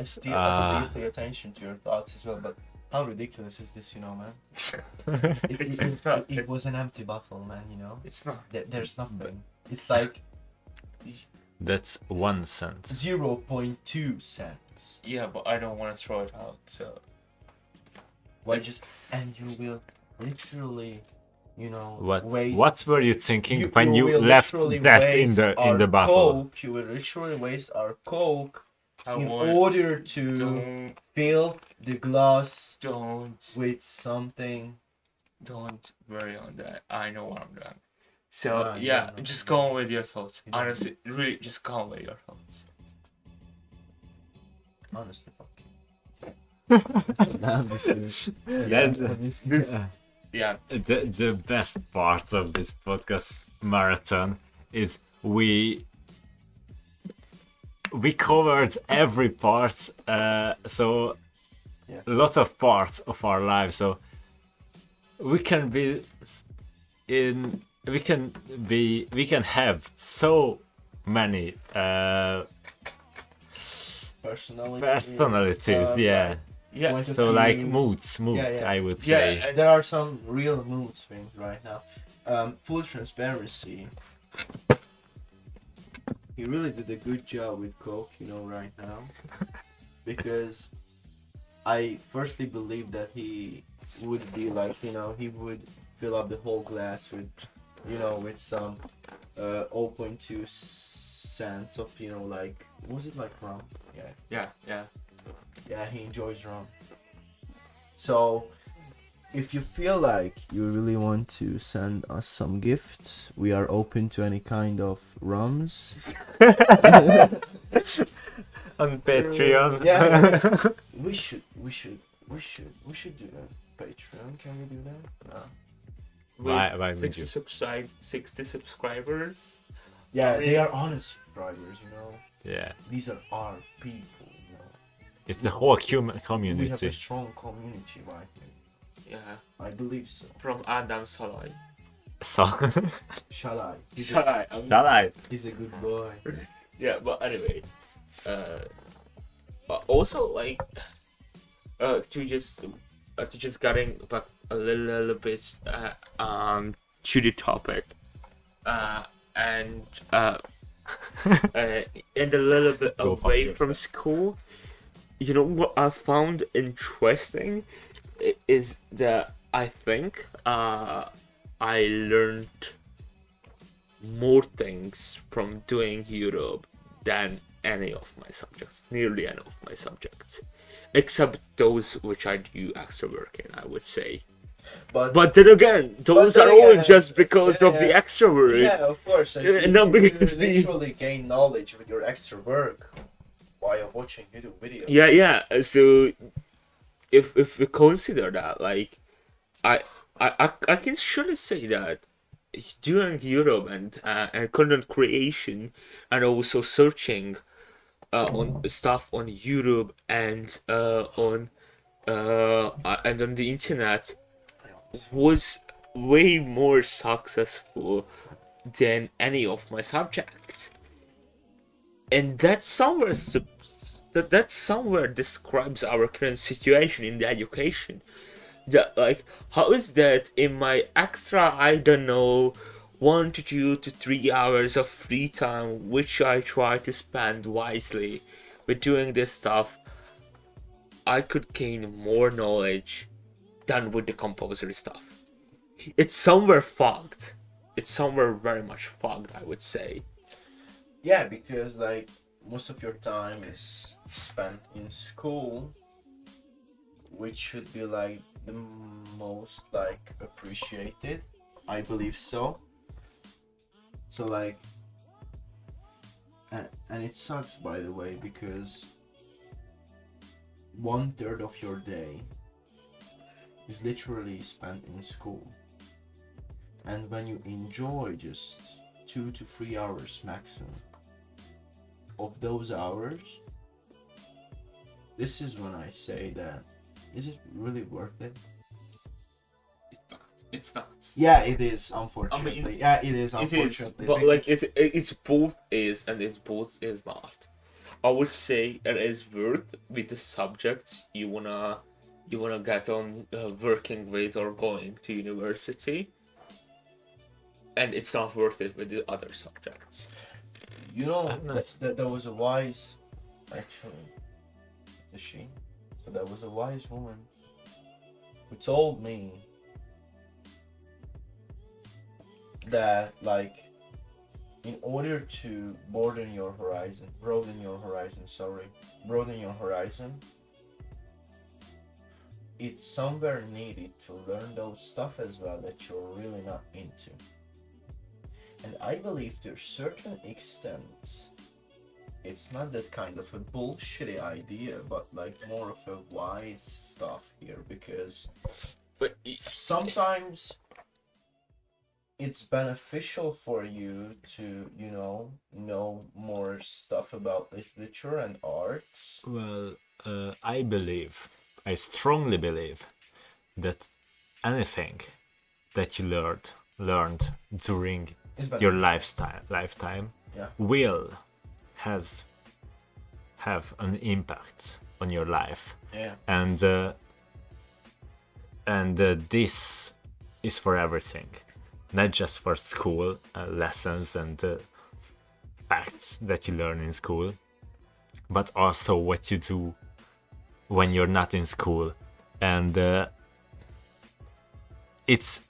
still have to pay attention to your thoughts as well, but how ridiculous is this, man? It was an empty bottle, man, It's not. There's nothing. It's like that's 1 cent. 0.2 cents. Yeah, but I don't want to throw it out, so... And you will literally, What waste... were you thinking when you left that in the bottle? You will literally waste our Coke in want- order to Don't, fill the glass don't, with something. don't worry on that. I know what I'm doing. So, No. just go on with your thoughts. Honestly, really, just go on with your thoughts. Honestly, fuck. Yeah. The best part of this podcast marathon is we covered every part, so a lot of parts of our lives, so we can be we can have so many personalities, yeah. Yeah. point of So like views. moods, Yeah. I would Yeah, say. and There are some real mood swings right now. Full transparency. He really did a good job with Coke, right now. Because I firstly believe that he would be like, he would fill up the whole glass with some 0.2 cents of, like, was it like rum? Yeah. yeah. He enjoys rum. So, if you feel like you really want to send us some gifts, we are open to any kind of rums. On Patreon. Yeah. We should do that. Patreon, can we do that? No. Why would 60 you? 60 subscribers. Yeah, I mean- they are honest subscribers, Yeah. These are our people, It's the whole We have a community. strong community right here. Yeah. I believe so. From Adam Salai. So Shall I? He's Shall a good boy. Yeah, but anyway, but also like, to just getting back a little bit, to the topic, and and a little bit Go fuck away yourself. from school. You know what I found interesting is that I think I learned more things from doing Europe than any of my subjects, nearly any of my subjects, except those which I do extra work in, I would say. But then again, those then are all again, just because of the yeah. extra work. Yeah, of course. And Yeah, you, no, you because the- literally gain knowledge with your extra work while watching YouTube videos. Yeah. So if we consider that, like, I can surely say that during Europe and content creation and also searching on stuff on YouTube and on the internet was way more successful than any of my subjects, and that somewhere describes our current situation in the education. That, like, how is that in my extra, I don't know, 1 to 2 to 3 hours of free time, which I try to spend wisely with doing this stuff, I could gain more knowledge than with the compulsory stuff. It's somewhere fogged. It's somewhere very much fogged, I would say. Yeah, because like most of your time is spent in school, which should be like the most like appreciated. I believe so. So like, and it sucks, by the way, because 1/3 of your day is literally spent in school, and when you enjoy just 2 to 3 hours maximum of those hours, this is when I say that, is it really worth it? It's not. Yeah, it is, unfortunately. Yeah, it is, It is, unfortunately. but like it's both is and it's both is not. I would say it is worth with the subjects you wanna get on working with or going to university, and it's not worth it with the other subjects. You know, I'm not- that there was a wise, actually, is she? So there was a wise woman who told me that, like, in order to broaden your horizon, it's somewhere needed to learn those stuff as well that you're really not into. And I believe to a certain extent, it's not that kind of a bullshitty idea, but like more of a wise stuff here, because But sometimes it's beneficial for you to, know more stuff about literature and arts. Well, I strongly believe that anything that you learned learned during It's better. your lifetime Yeah. will have an impact on your life. Yeah. And this is for everything, not just for school lessons and facts that you learn in school, but also what you do when you're not in school. And it's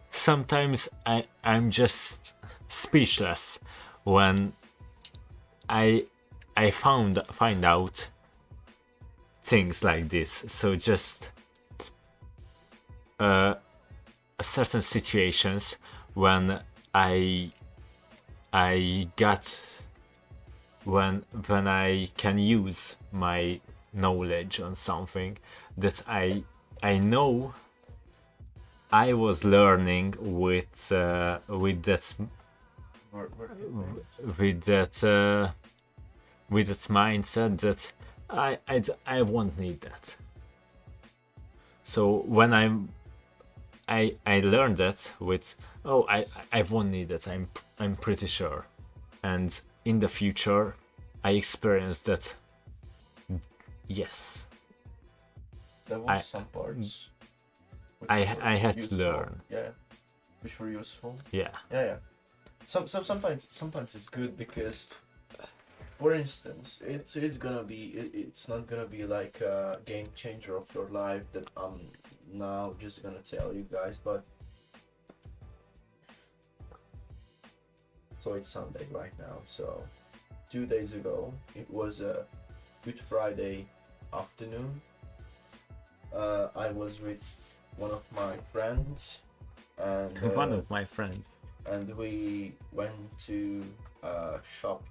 sometimes I'm just speechless when I find out things like this. So just certain situations when I can use my knowledge on something that I know I was learning with that mindset that I won't need that. So when I learned that with I won't need that, I'm pretty sure, and in the future I experienced that. Yes, There was some parts. I had to useful. learn. Yeah, which were useful. Yeah. Yeah. Sometimes it's good because, for instance, it's gonna be it's not gonna be like a game changer of your life that I'm now just gonna tell you guys, but so it's Sunday right now. So 2 days ago it was a Good Friday afternoon. I was with one of my friends and One of my friends. and we went to a shop,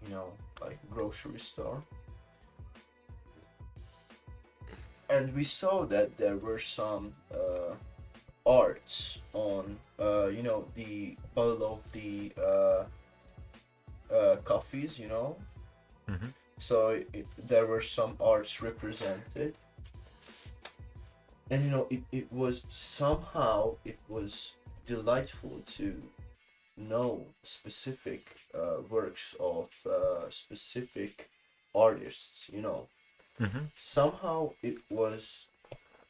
like grocery store, and we saw that there were some arts on the bottle of the coffees, Mhm. so there were some arts represented, and it was somehow delightful to know specific works of specific artists. Mm-hmm. Somehow it was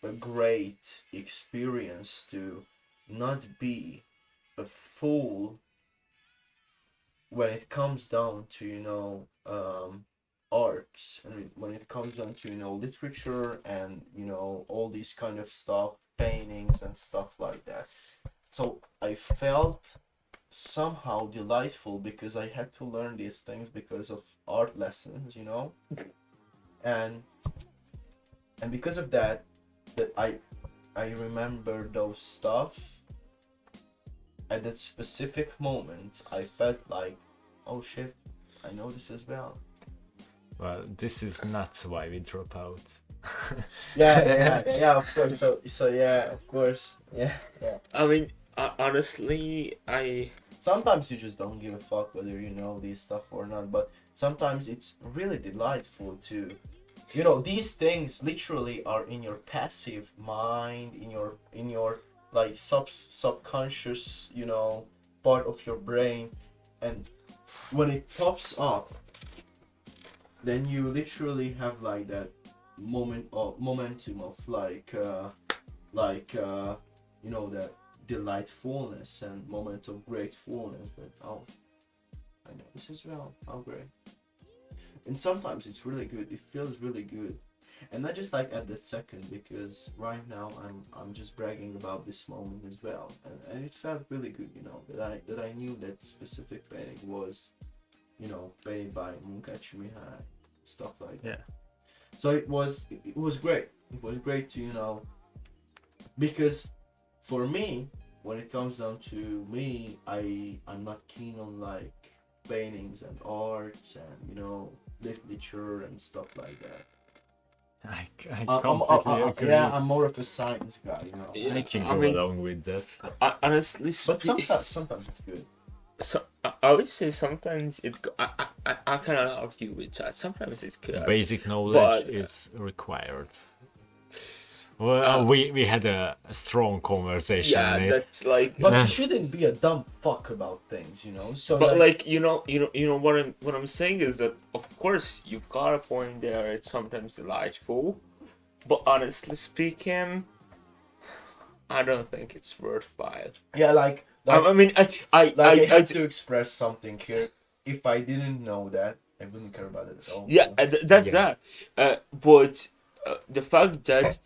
a great experience to not be a fool when it comes down to arts, and when it comes down to literature and all these kind of stuff, paintings and stuff like that. So I felt somehow delightful because I had to learn these things because of art lessons, and because of that I remember those stuff. At that specific moment I felt like, oh shit, I know this as well. Well, this is not why we drop out. Yeah, of course. So yeah, of course. Yeah. I mean, honestly, Sometimes you just don't give a fuck whether you know these stuff or not, but sometimes it's really delightful to, these things literally are in your passive mind, in your like subconscious, part of your brain, and when it pops up, then you literally have like that momentum of that delightfulness and moment of gratefulness that, oh, I know this as well, how great. And sometimes it's really good, it feels really good, and not just like at the second, because right now I'm just bragging about this moment as well, and it felt really good, that I knew that specific painting was painted by Munkachi Mihai, stuff like that. Yeah. So it was great. It was great to because for me, when it comes down to me, I'm not keen on like paintings and arts and literature and stuff like that. I completely agree. Yeah, I'm more of a science guy. I can go along with that. honestly, But sometimes it's good. So I would say sometimes it's good. I cannot argue with that. Sometimes it's good. Basic knowledge But- is required. Well, we had a strong conversation. Yeah, on it. that's like. But you shouldn't be a dumb fuck about things, you know. So But like what I'm saying is that of course you've got a point there. It's sometimes delightful, but honestly speaking, I don't think it's worthwhile. yeah, like I mean, I have to express something here. If I didn't know that, I wouldn't care about it at all. yeah, that's Yeah. that. But the fact that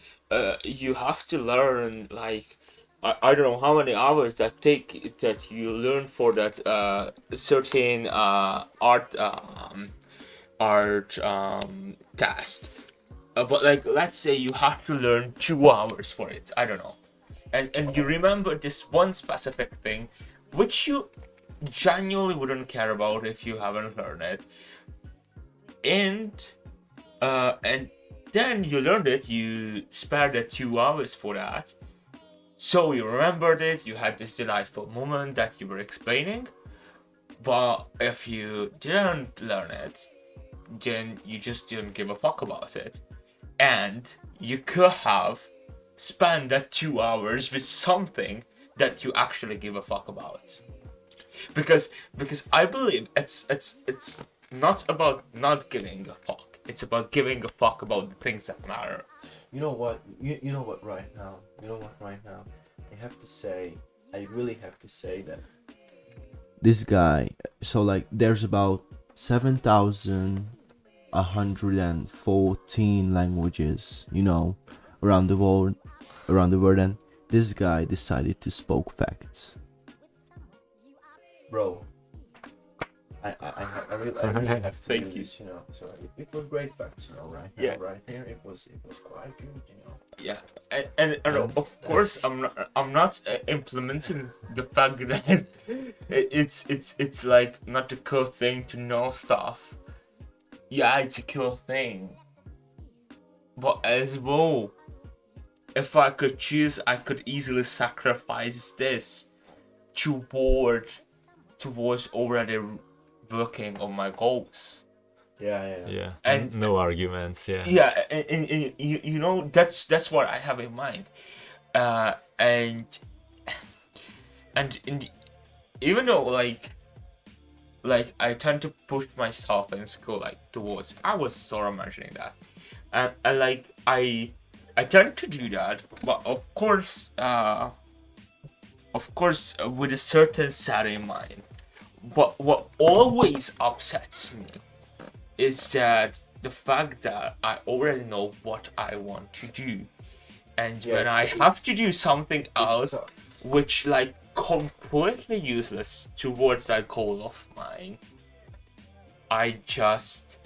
you have to learn like. I don't know how many hours that you learn for that certain art test. But like let's say you have to learn 2 hours for it. I don't know. And you remember this one specific thing which you genuinely wouldn't care about if you haven't learned it. And then you learned it, you spared the 2 hours for that. So you remembered it, you had this delightful moment that you were explaining, but if you didn't learn it, then you just didn't give a fuck about it. And you could have spent that 2 hours with something that you actually give a fuck about. Because I believe it's not about not giving a fuck. It's about giving a fuck about the things that matter. You know what? You know what? Right now, I have to say, I really have to say that this guy. So like, there's about 7,114 languages, you know, around the world, and this guy decided to spoke facts. Bro, I really have to Thank do you. this, you know. So it was great facts, you know, right? Yeah. Right here, it was quite good, you know. Yeah, and of course I'm not implementing the fact that it's like not a cool thing to know stuff. Yeah, it's a cool thing, but as well, if I could choose, I could easily sacrifice this towards already working on my goals. Yeah. And- no arguments. Yeah. Yeah, and you know that's what I have in mind, and even though like I tend to push myself in school like towards, I was sort of imagining that, and like I tend to do that, but of course with a certain set in mind. But what always upsets me is that the fact that I already know what I want to do, and Yeah, when I it's- have to do something else tough. which like completely useless towards that goal of mine, I just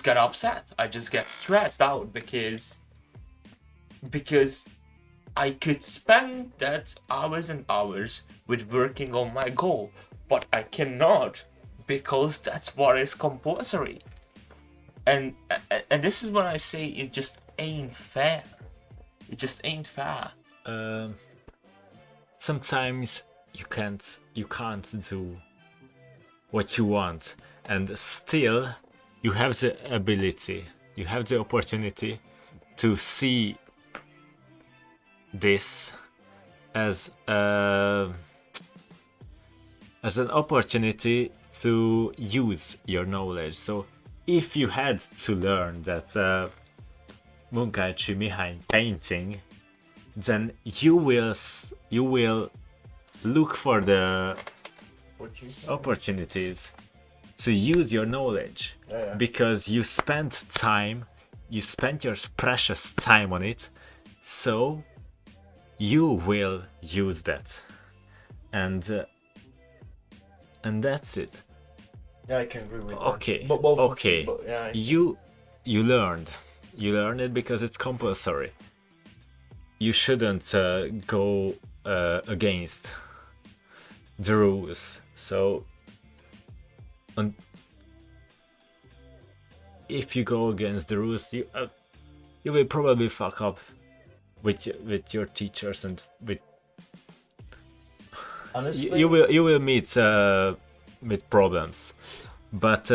get upset. I just get stressed out because I could spend that hours and hours with working on my goal, but I cannot because that's what is compulsory. And this is when I say it just ain't fair. It just ain't fair. Sometimes you can't do what you want, and still you have the ability, you have the opportunity to see this as an opportunity to use your knowledge. So if you had to learn that Munkácsi Mihály painting, then you will look for the opportunities to use your knowledge, Yeah. because you spent your precious time on it, so you will use that, and that's it. Yeah, I can agree with that. Okay, Both of okay. them, but yeah, You learned it because it's compulsory. You shouldn't go against the rules. So, if you go against the rules, you will probably fuck up with your teachers, and with honestly, you will meet with problems. But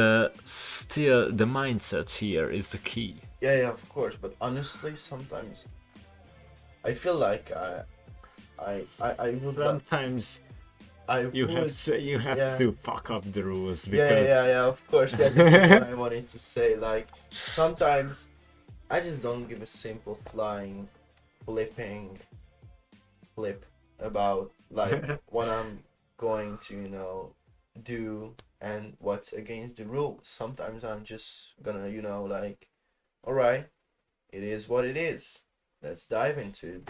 still, the mindset here is the key. Yeah, of course. But honestly, sometimes I feel like I would Sometimes I you would have yeah. to fuck up the rules Yeah, because of course. Yeah, this is what I wanted to say. Like, sometimes I just don't give a simple flying, flipping flip about like what I'm going to, do and what's against the rules. Sometimes I'm just gonna, like, all right, it is what it is. Let's dive into it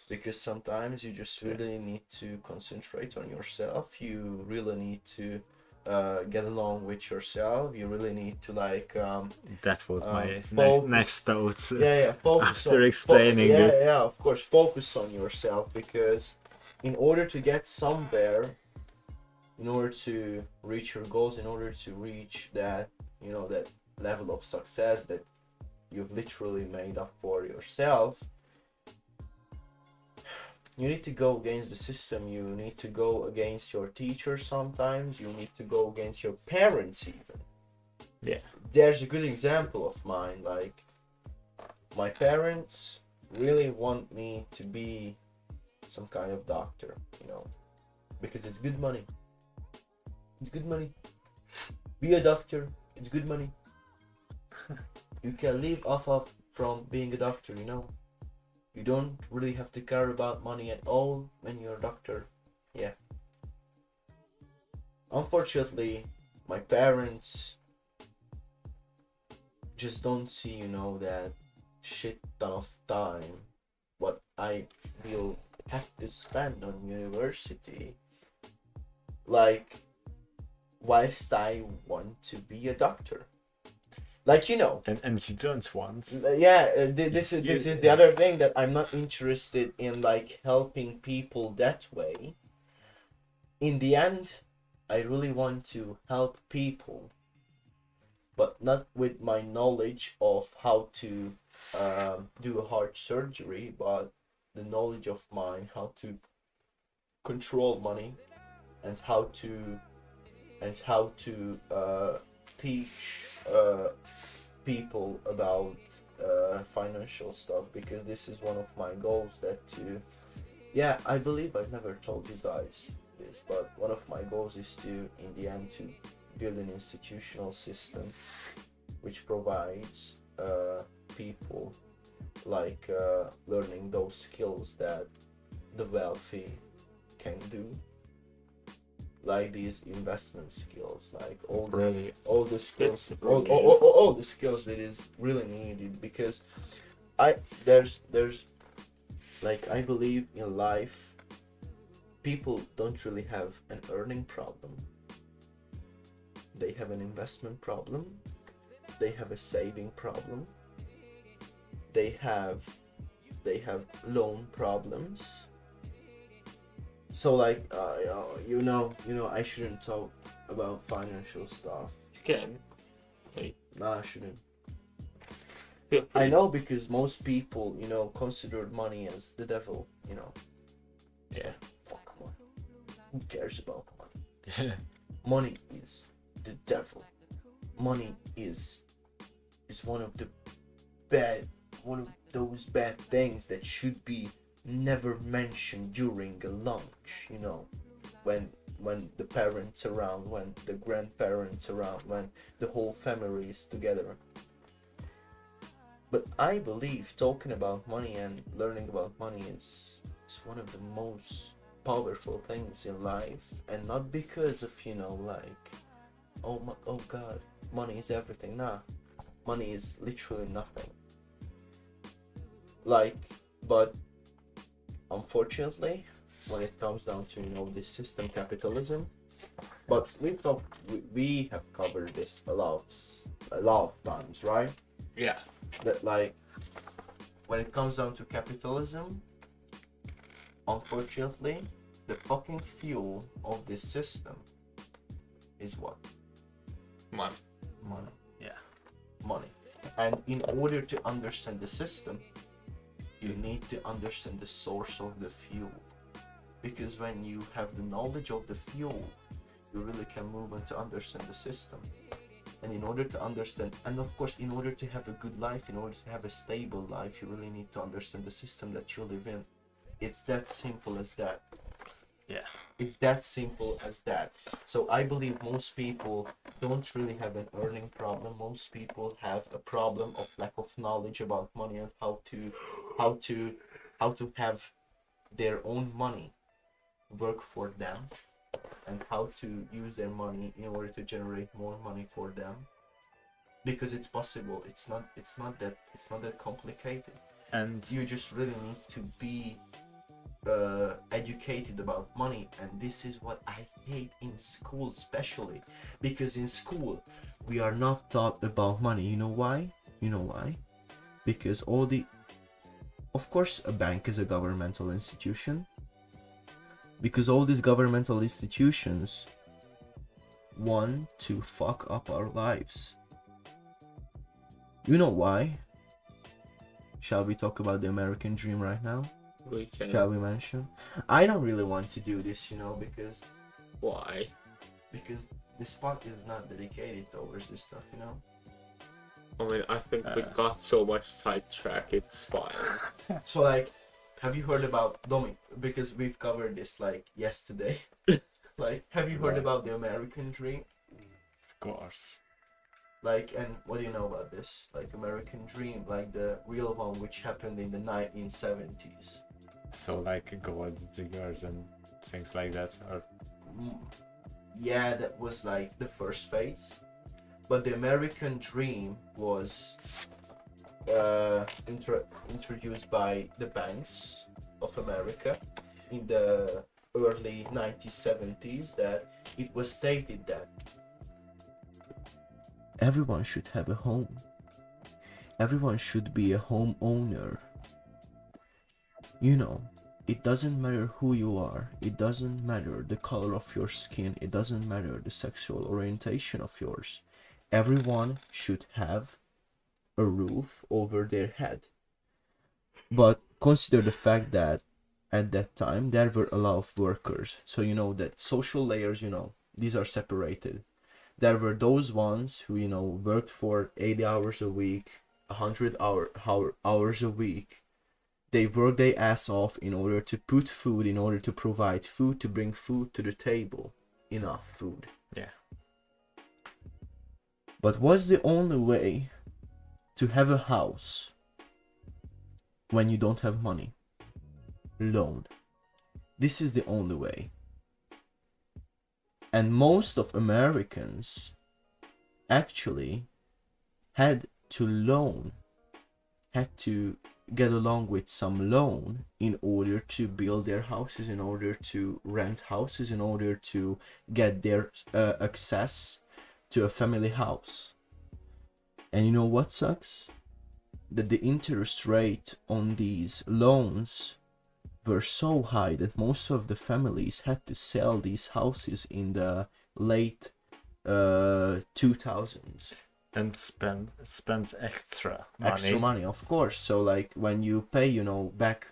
because sometimes you just really need to concentrate on yourself. You really need to get along with yourself. You really need to like that was my focus. next thoughts. Focus after on explaining it. yeah, of course, focus on yourself, because in order to get somewhere, in order to reach your goals, in order to reach that, that level of success that you've literally made up for yourself, you need to go against the system. You need to go against your teachers. Sometimes you need to go against your parents even. Yeah. There's a good example of mine. Like, my parents really want me to be some kind of doctor, because it's good money. It's good money. Be a doctor. It's good money. You can live off of from being a doctor, You don't really have to care about money at all when you're a doctor. Yeah. Unfortunately, my parents just don't see, that shit ton of time what I will have to spend on university. Like, whilst I want to be a doctor. Like, And you don't want. This is the other thing, that I'm not interested in like helping people that way. In the end, I really want to help people, but not with my knowledge of how to do a heart surgery, but the knowledge of mine how to control money and how to teach people about financial stuff, because this is one of my goals. I believe I've never told you guys this, but one of my goals is to, in the end, to build an institutional system which provides people like learning those skills that the wealthy can do, like these investment skills, like all the skills, all the skills that is really needed, because there's like, I believe in life people don't really have an earning problem. They have an investment problem, they have a saving problem, they have loan problems. So like, I shouldn't talk about financial stuff. You can. Hey. Nah, I shouldn't. Feel free. I know, because most people, consider money as the devil, It's Yeah. like, fuck money. Who cares about money? Money is the devil. Money is one of those bad things that should be never mentioned during a lunch, when the parents around, when the grandparents around, when the whole family is together. But I believe talking about money and learning about money is one of the most powerful things in life, and not because of, like, oh god, money is everything. Nah, money is literally nothing. Like, but unfortunately, when it comes down to, this system, capitalism, but we have covered this a lot of times, right? Yeah. That, like, when it comes down to capitalism, unfortunately, the fucking fuel of this system is what? Money. Money. Yeah. Money. And in order to understand the system, you need to understand the source of the fuel. Because when you have the knowledge of the fuel, you really can move on to understand the system. And in order to understand, and of course, in order to have a good life, in order to have a stable life, you really need to understand the system that you live in. It's that simple as that. Yeah. It's that simple as that. So I believe most people don't really have an earning problem. Most people have a problem of lack of knowledge about money and how to have their own money work for them, and how to use their money in order to generate more money for them. Because it's possible. It's not that complicated. And You just really need to be educated about money, and this is what I hate in school, especially because in school we are not taught about money. You know why? Because of course a bank is a governmental institution, because all these governmental institutions want to fuck up our lives. You know why? Shall we talk about the American dream right now? We can. Shall we mention? I don't really want to do this, because Why? this spot is not dedicated towards this stuff, I mean, I think we got so much sidetrack. It's fine. So like, have you heard about because we've covered this like yesterday. Like, have you heard Right. about the American dream? of course. Like, and what do you know about this? Like, American dream, like the real one which happened in the 1970s. So like gold diggers and things like that, or Yeah, that was like the first phase. But the American dream was introduced by the banks of America in the early 1970s, that it was stated that everyone should have a home. Everyone should be a homeowner. It doesn't matter who you are. It doesn't matter the color of your skin. It doesn't matter the sexual orientation of yours. Everyone should have a roof over their head. But consider the fact that at that time there were a lot of workers. So that social layers, these are separated. There were those ones who, worked for 80 hours a week, 100 hours a week. They work their ass off in order to put food, in order to provide food, to bring food to the table. Enough food. yeah. But what's the only way to have a house when you don't have money? Loan. This is the only way. And most of Americans actually had to get along with some loan in order to build their houses, in order to rent houses, in order to get their access to a family house. And you know what sucks? That the interest rate on these loans were so high that most of the families had to sell these houses in the late 2000s. And spend extra money. Extra money, of course. So like when you pay, back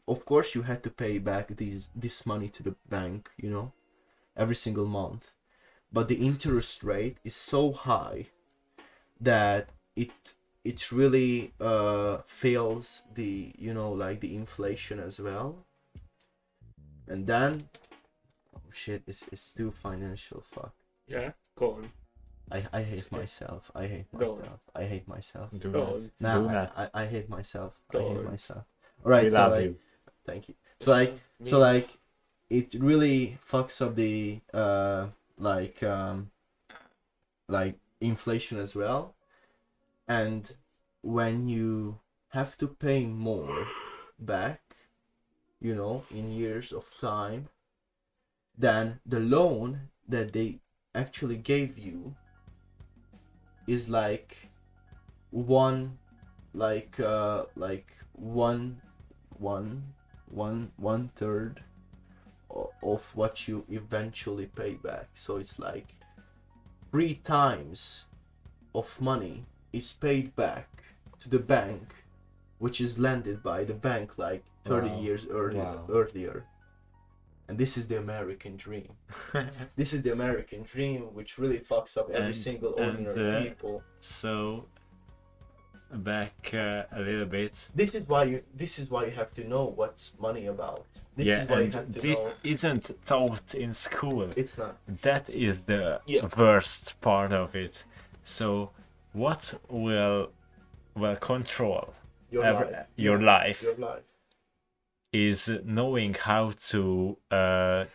of course you had to pay back this money to the bank, every single month. But the interest rate is so high that it really fails the the inflation as well. And then shit, it's too financial. Fuck. Yeah, go on. I hate myself. I hate Go on. myself. I hate myself. Do Go not. on. Do Nah, not. I hate myself. I Go hate on. myself. Alright, We so love like, you. thank you. So like it really fucks up the like inflation as well. And when you have to pay more back, in years of time, than the loan that they actually gave you is like one third of what you eventually pay back. So it's like 3 times of money is paid back to the bank, which is lended by the bank like 30 Wow. years earlier. Wow. And this is the American dream. This is the American dream, which really fucks up every single ordinary people. So, back a little bit. This is why you have to know what's money about. This is why you have to this know. isn't taught in school. It's not. That is the worst part of it. So, what will control your life is knowing how to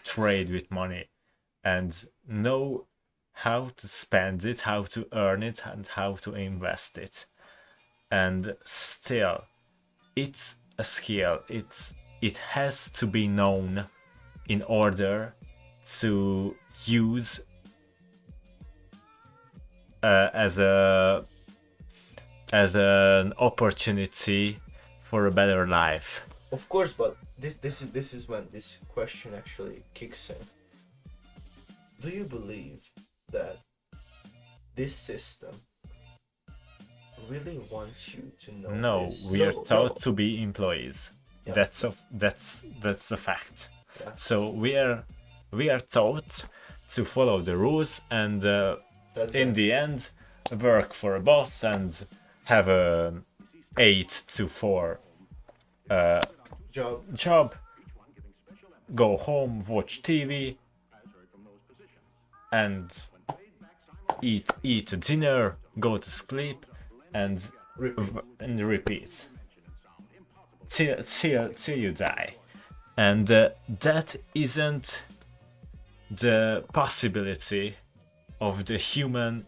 trade with money, and know how to spend it, how to earn it, and how to invest it. And still, it's a skill. It has to be known in order to use as an opportunity for a better life. Of course, but this is when this question actually kicks in. Do you believe that this system really wants you to know? No, this? we are taught to be employees. Yeah. That's a fact. Yeah. So we are taught to follow the rules, and in the end work for a boss and have a 8 to 4 job, go home, watch TV, and eat dinner, go to sleep, and repeat till you die. And that isn't the possibility of the human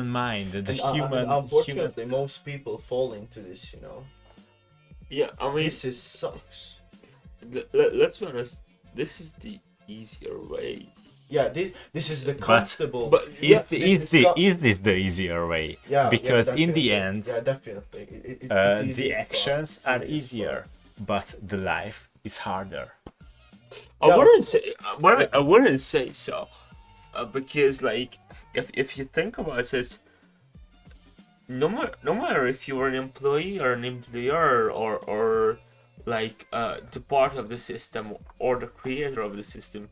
mind, unfortunately, most people fall into this, Yeah, I mean, this sucks. Let's be honest. This is the easier way. Yeah, this is the comfortable. But is this the easier way? Yeah, because in the definitely. end, yeah, definitely, it's the easiest actions part. are easier, but the life is harder. I wouldn't say so, because like if you think about it, no matter if you're an employee or an employer or like the part of the system or the creator of the system,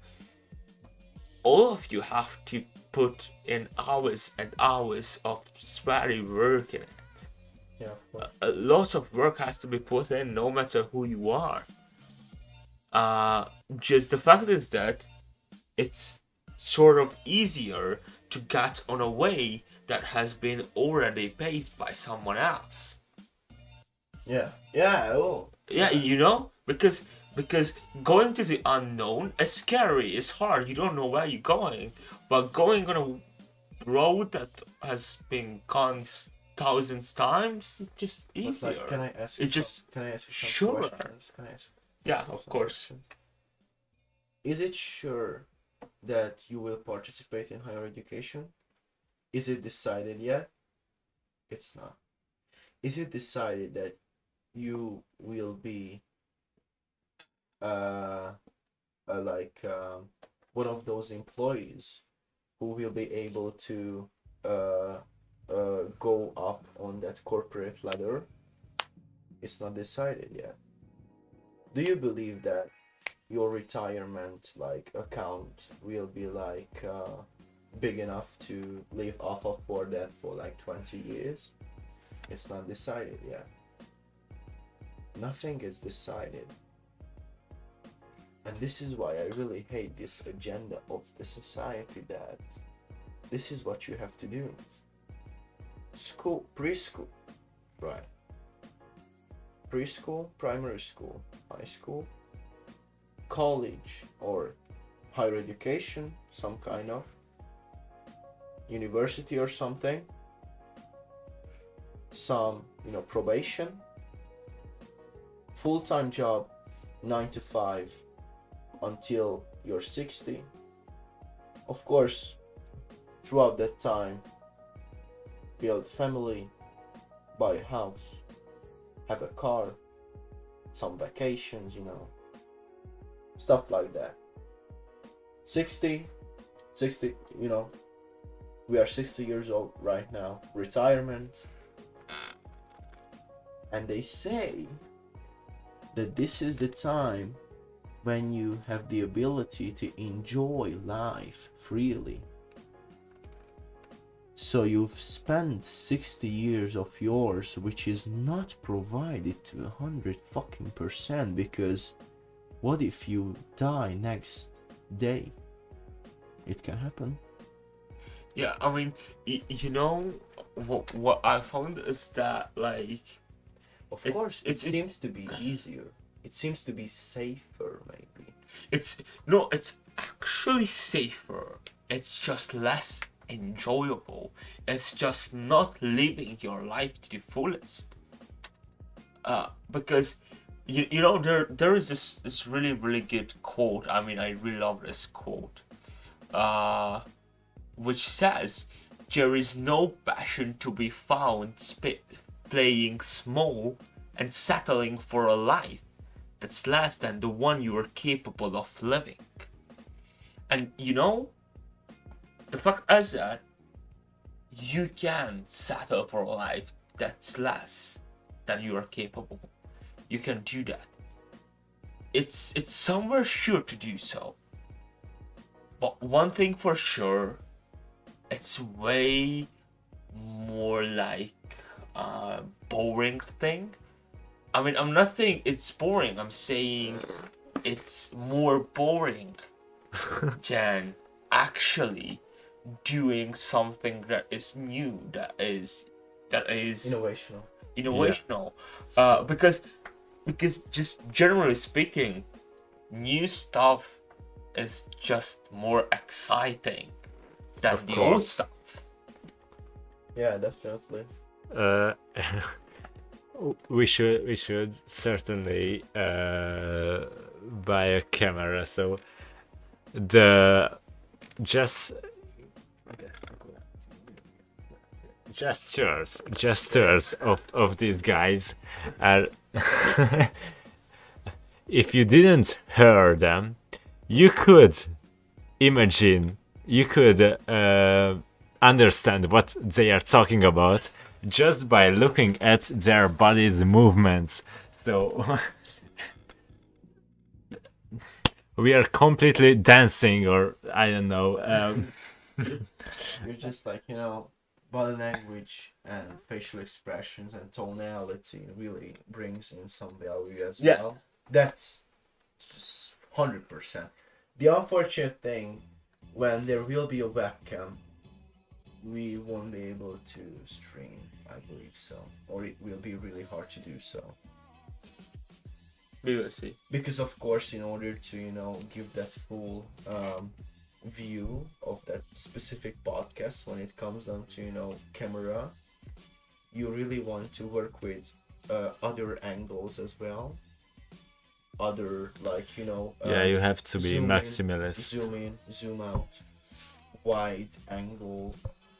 all of you have to put in hours and hours of sweaty work in it. Yeah. Lots of work has to be put in, no matter who you are. Just the fact is that it's sort of easier to get on a way that has been already paved by someone else. Yeah. Yeah, because going to the unknown is scary, it's hard, you don't know where you're going. But going on a road that has been gone thousands times is just easier. Like, can I ask you some sure. questions? Can I ask Yeah, of course. questions? Is it sure that you will participate in higher education? Is it decided yet? It's not. Is it decided that you will be one of those employees who will be able to go up on that corporate ladder? It's not decided yet. Do you believe that your retirement account will be big enough to live off of for that for 20 years? It's not decided yet. Nothing is decided. And this is why I really hate this agenda of the society, that this is what you have to do. School, preschool, right? Preschool, primary school, high school, college or higher education, some kind of university or something, some probation, full-time job, 9 to 5 until you're 60. Of course, throughout that time, build family, buy a house, have a car, some vacations, stuff like that. 60, we are 60 years old right now, retirement. And they say that this is the time when you have the ability to enjoy life freely. So you've spent 60 years of yours which is not provided to 100% because what if you die next day? It can happen. Yeah, I mean, you know, what I found is that, like, Of It's- course, it's- it seems to be easier. It seems to be safer, maybe. it's actually safer. It's just less enjoyable. It's just not living your life to the fullest. Because you know, there is this really good quote. I mean, I really love this quote. Which says, "There is no passion to be found playing small and settling for a life that's less than the one you are capable of living." And you know, the fact is that you can settle for a life that's less than you are capable. You can do that. It's somewhere sure to do so. But one thing for sure, it's way more like a boring thing. I mean, I'm not saying it's boring. I'm saying it's more boring than actually doing something that is new, that is Innovational. innovational. Because just generally speaking, new stuff is just more exciting than Of the old course. stuff. Yeah, definitely. Uh, we should certainly buy a camera. So the just gestures of these guys are if you didn't hear them, you could imagine, you could understand what they are talking about just by looking at their body's movements. So we are completely dancing, or I don't know. You're just like, you know, body language and facial expressions and tonality really brings in some value as Yeah. well. That's just 100%. The unfortunate thing, when there will be a webcam, we won't be able to stream, I believe so. Or it will be really hard to do so. We will see. Because of course, in order to, you know, give that full view of that specific podcast when it comes down to, you know, camera, you really want to work with other angles as well, other, like, you know, Yeah, you have to be zoom in, maximalist. zoom in, zoom out, wide angle,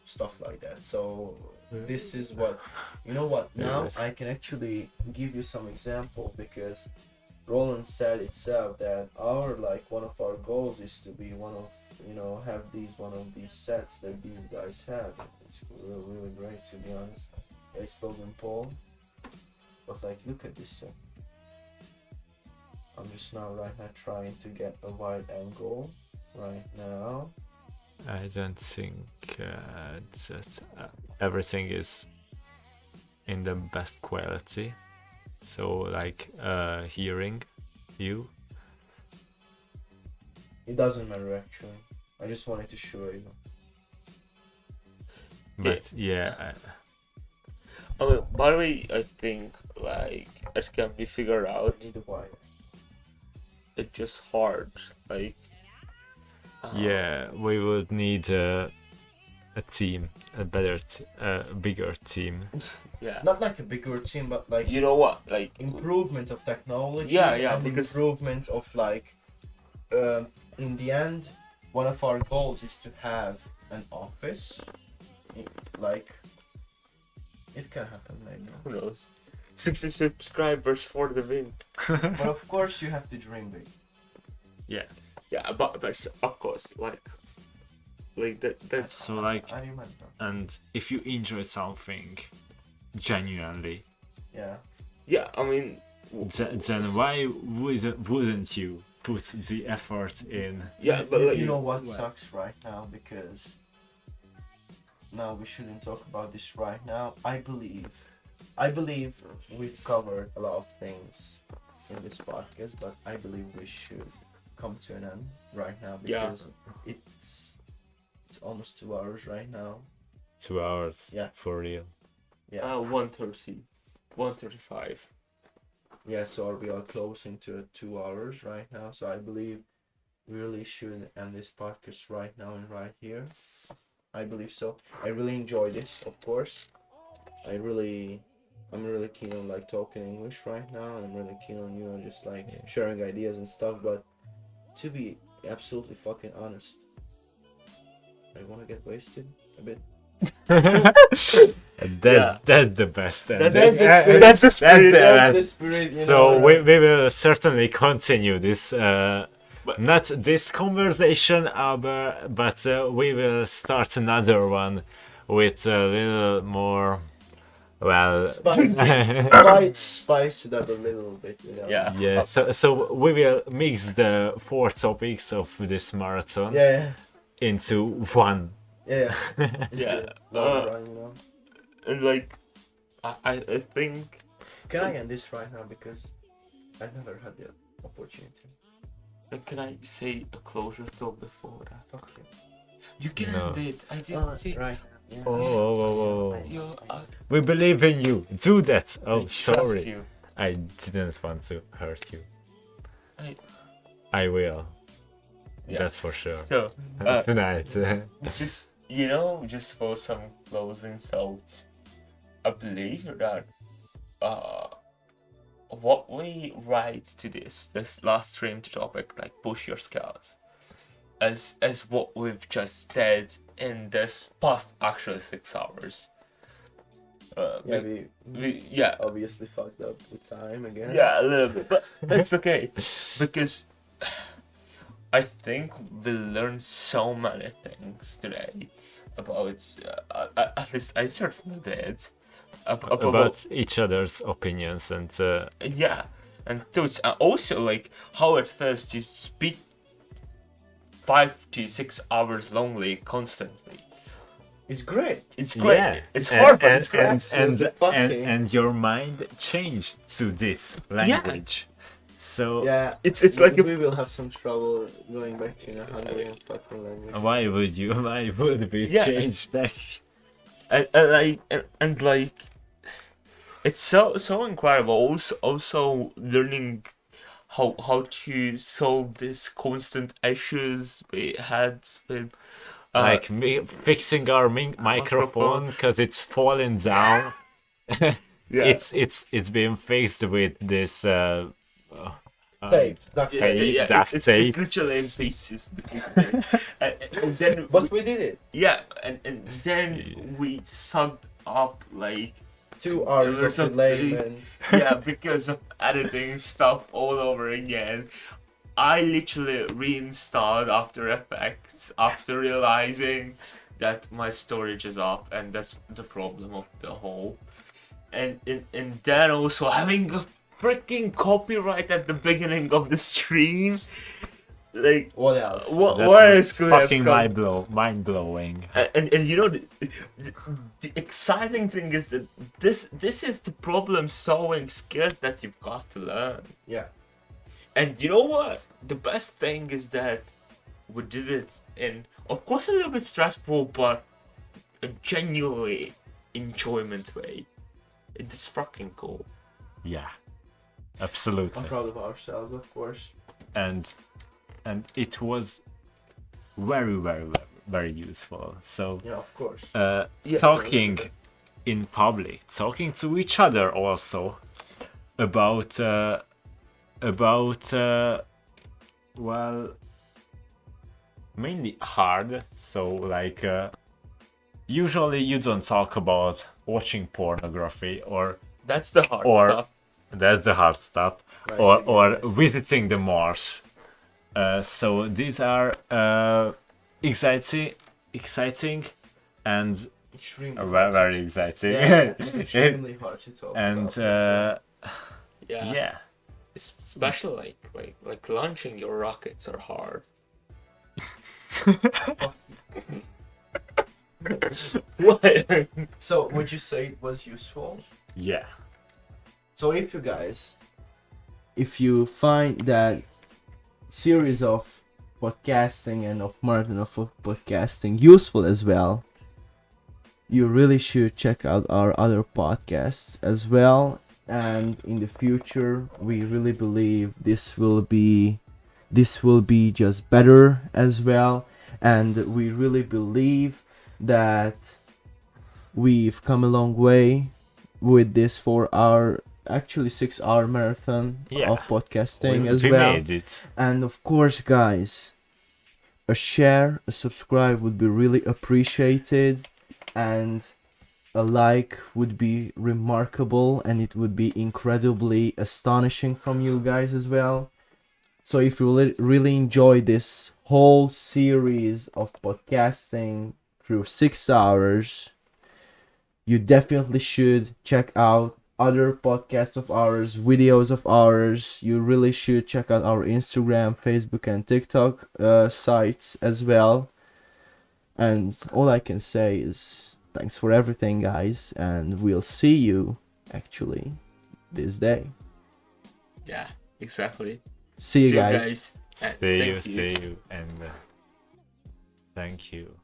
stuff like that. So this is what, you know what, now Yes. I can actually give you some example, because Roland said itself that our, like, one of our goals is to be one of, you know, have one of these sets that these guys have. It's really, really great, to be honest. It's Logan Paul, but like, look at this set. I'm just now right now trying to get a wide angle right now. I don't think that everything is in the best quality. So like hearing you. It doesn't matter actually. I just wanted to show you. But yeah, I mean, by the way, I think like it can be figured I out. need a wide. It's just hard. Like yeah, we would need a team, a bigger team. yeah. Not like a bigger team, but like You know what? Like improvement of technology. Yeah, and because- improvement of like, in the end, one of our goals is to have an office. Like, it can happen maybe. who knows? 60 subscribers for the win. But of course, you have to dream big. Yeah, but of course, like that's So like, I remember. and if you enjoy something genuinely, Yeah. yeah. I mean, then why wouldn't you put the effort in? Yeah, but You know what Well. sucks right now, because no, we shouldn't talk about this right now. I believe we've covered a lot of things in this podcast, but I believe we should come to an end right now, Yeah. because it's almost 2 hours right now. 2 hours. Yeah. For real. Yeah. 1:30, 1:35. Yeah, so we are closing to 2 hours right now. So I believe we really should end this podcast right now and right here. I believe so. I really enjoy this, of course. I'm really keen on like talking English right now, and I'm really keen on just like sharing ideas and stuff. But to be absolutely fucking honest, I want to get wasted a bit. That's the best. That's ending. the spirit. That's the spirit. That's the spirit, you know. So we will certainly continue this, not this conversation, but we will start another one with a little more, well, spice it up a little bit, you know. Yeah. yeah. So we will mix the 4 topics of this marathon Yeah. into one. Yeah. Yeah. Long run, you know. And like, I think. Can I end this right now, because I never had the opportunity. Can I say a closure thought before that? Fuck you. You can No. end it. I didn't say. Right. Yeah. Oh. You, We believe in you. Do that. Oh, I trust sorry. you. I didn't want to hurt you. I- I will. Yeah. That's for sure. So, Tonight. just just for some closing thoughts, I believe that what we write to this last stream topic, like push your skills, as what we've just said in this past actually 6 hours. Yeah, Yeah, obviously fucked up with time again. yeah, a little bit, but that's okay because I think we learned so many things today about. At least I certainly did. About each other's opinions and Yeah, and thoughts. Also, like how it feels to speak 5 to 6 hours longly constantly. It's great. It's great. yeah. It's hard, but it's great. Absolutely fucking- and your mind changed to this language. So Yeah. It's we, like a- we will have some trouble going back to Hungarian fucking language. why would we Yeah. change back? and like it's so incredible. Also learning how to solve these constant issues we had with Like fixing our microphone because it's falling down. yeah. It's being fixed with this Tape. That's Yeah, it. yeah, that's it's safe. literally in pieces. And then But we did it. yeah, and then we sucked up like 2 hours There of was some delay, big- and yeah, because of editing stuff all over again. I literally reinstalled After Effects after realizing that my storage is up, and that's the problem of the whole. And then also having a freaking copyright at the beginning of the stream, like what else? what That else could have fucking come? mind blowing. And you know the exciting thing is that this is the problem solving skills that you've got to learn. Yeah. And you know what? The best thing is that we did it in, of course, a little bit stressful, but a genuinely enjoyment way. It's fucking cool. Yeah, absolutely. I'm proud of ourselves, of course. And it was very useful. So Yeah, of course. talking in public, talking to each other also about well, mainly hard. So like usually you don't talk about watching pornography or That's the hard Or- stuff. that's the hard stuff, Nice or again, nice. visiting the marsh. So these are exciting and Extremely. very exciting. Yeah, extremely hard to talk And about. Yeah. Yeah. Especially like launching your rockets are hard. What? So would you say it was useful? Yeah. So if you find that series of podcasting and of marathon of podcasting useful as well, you really should check out our other podcasts as well. And in the future, we really believe this will be just better as well. And we really believe that we've come a long way with this 4 hour, actually 6 hour marathon Yeah. of podcasting as we well. made it. And of course, guys, a share, a subscribe would be really appreciated, and a like would be remarkable, and it would be incredibly astonishing from you guys as well. So if you really enjoy this whole series of podcasting through 6 hours, you definitely should check out other podcasts of ours, videos of ours. You really should check out our Instagram, Facebook, and TikTok sites as well. And all I can say is thanks for everything, guys, and we'll see you actually this day. Yeah, exactly. See you guys. And Stay thank you, and thank you.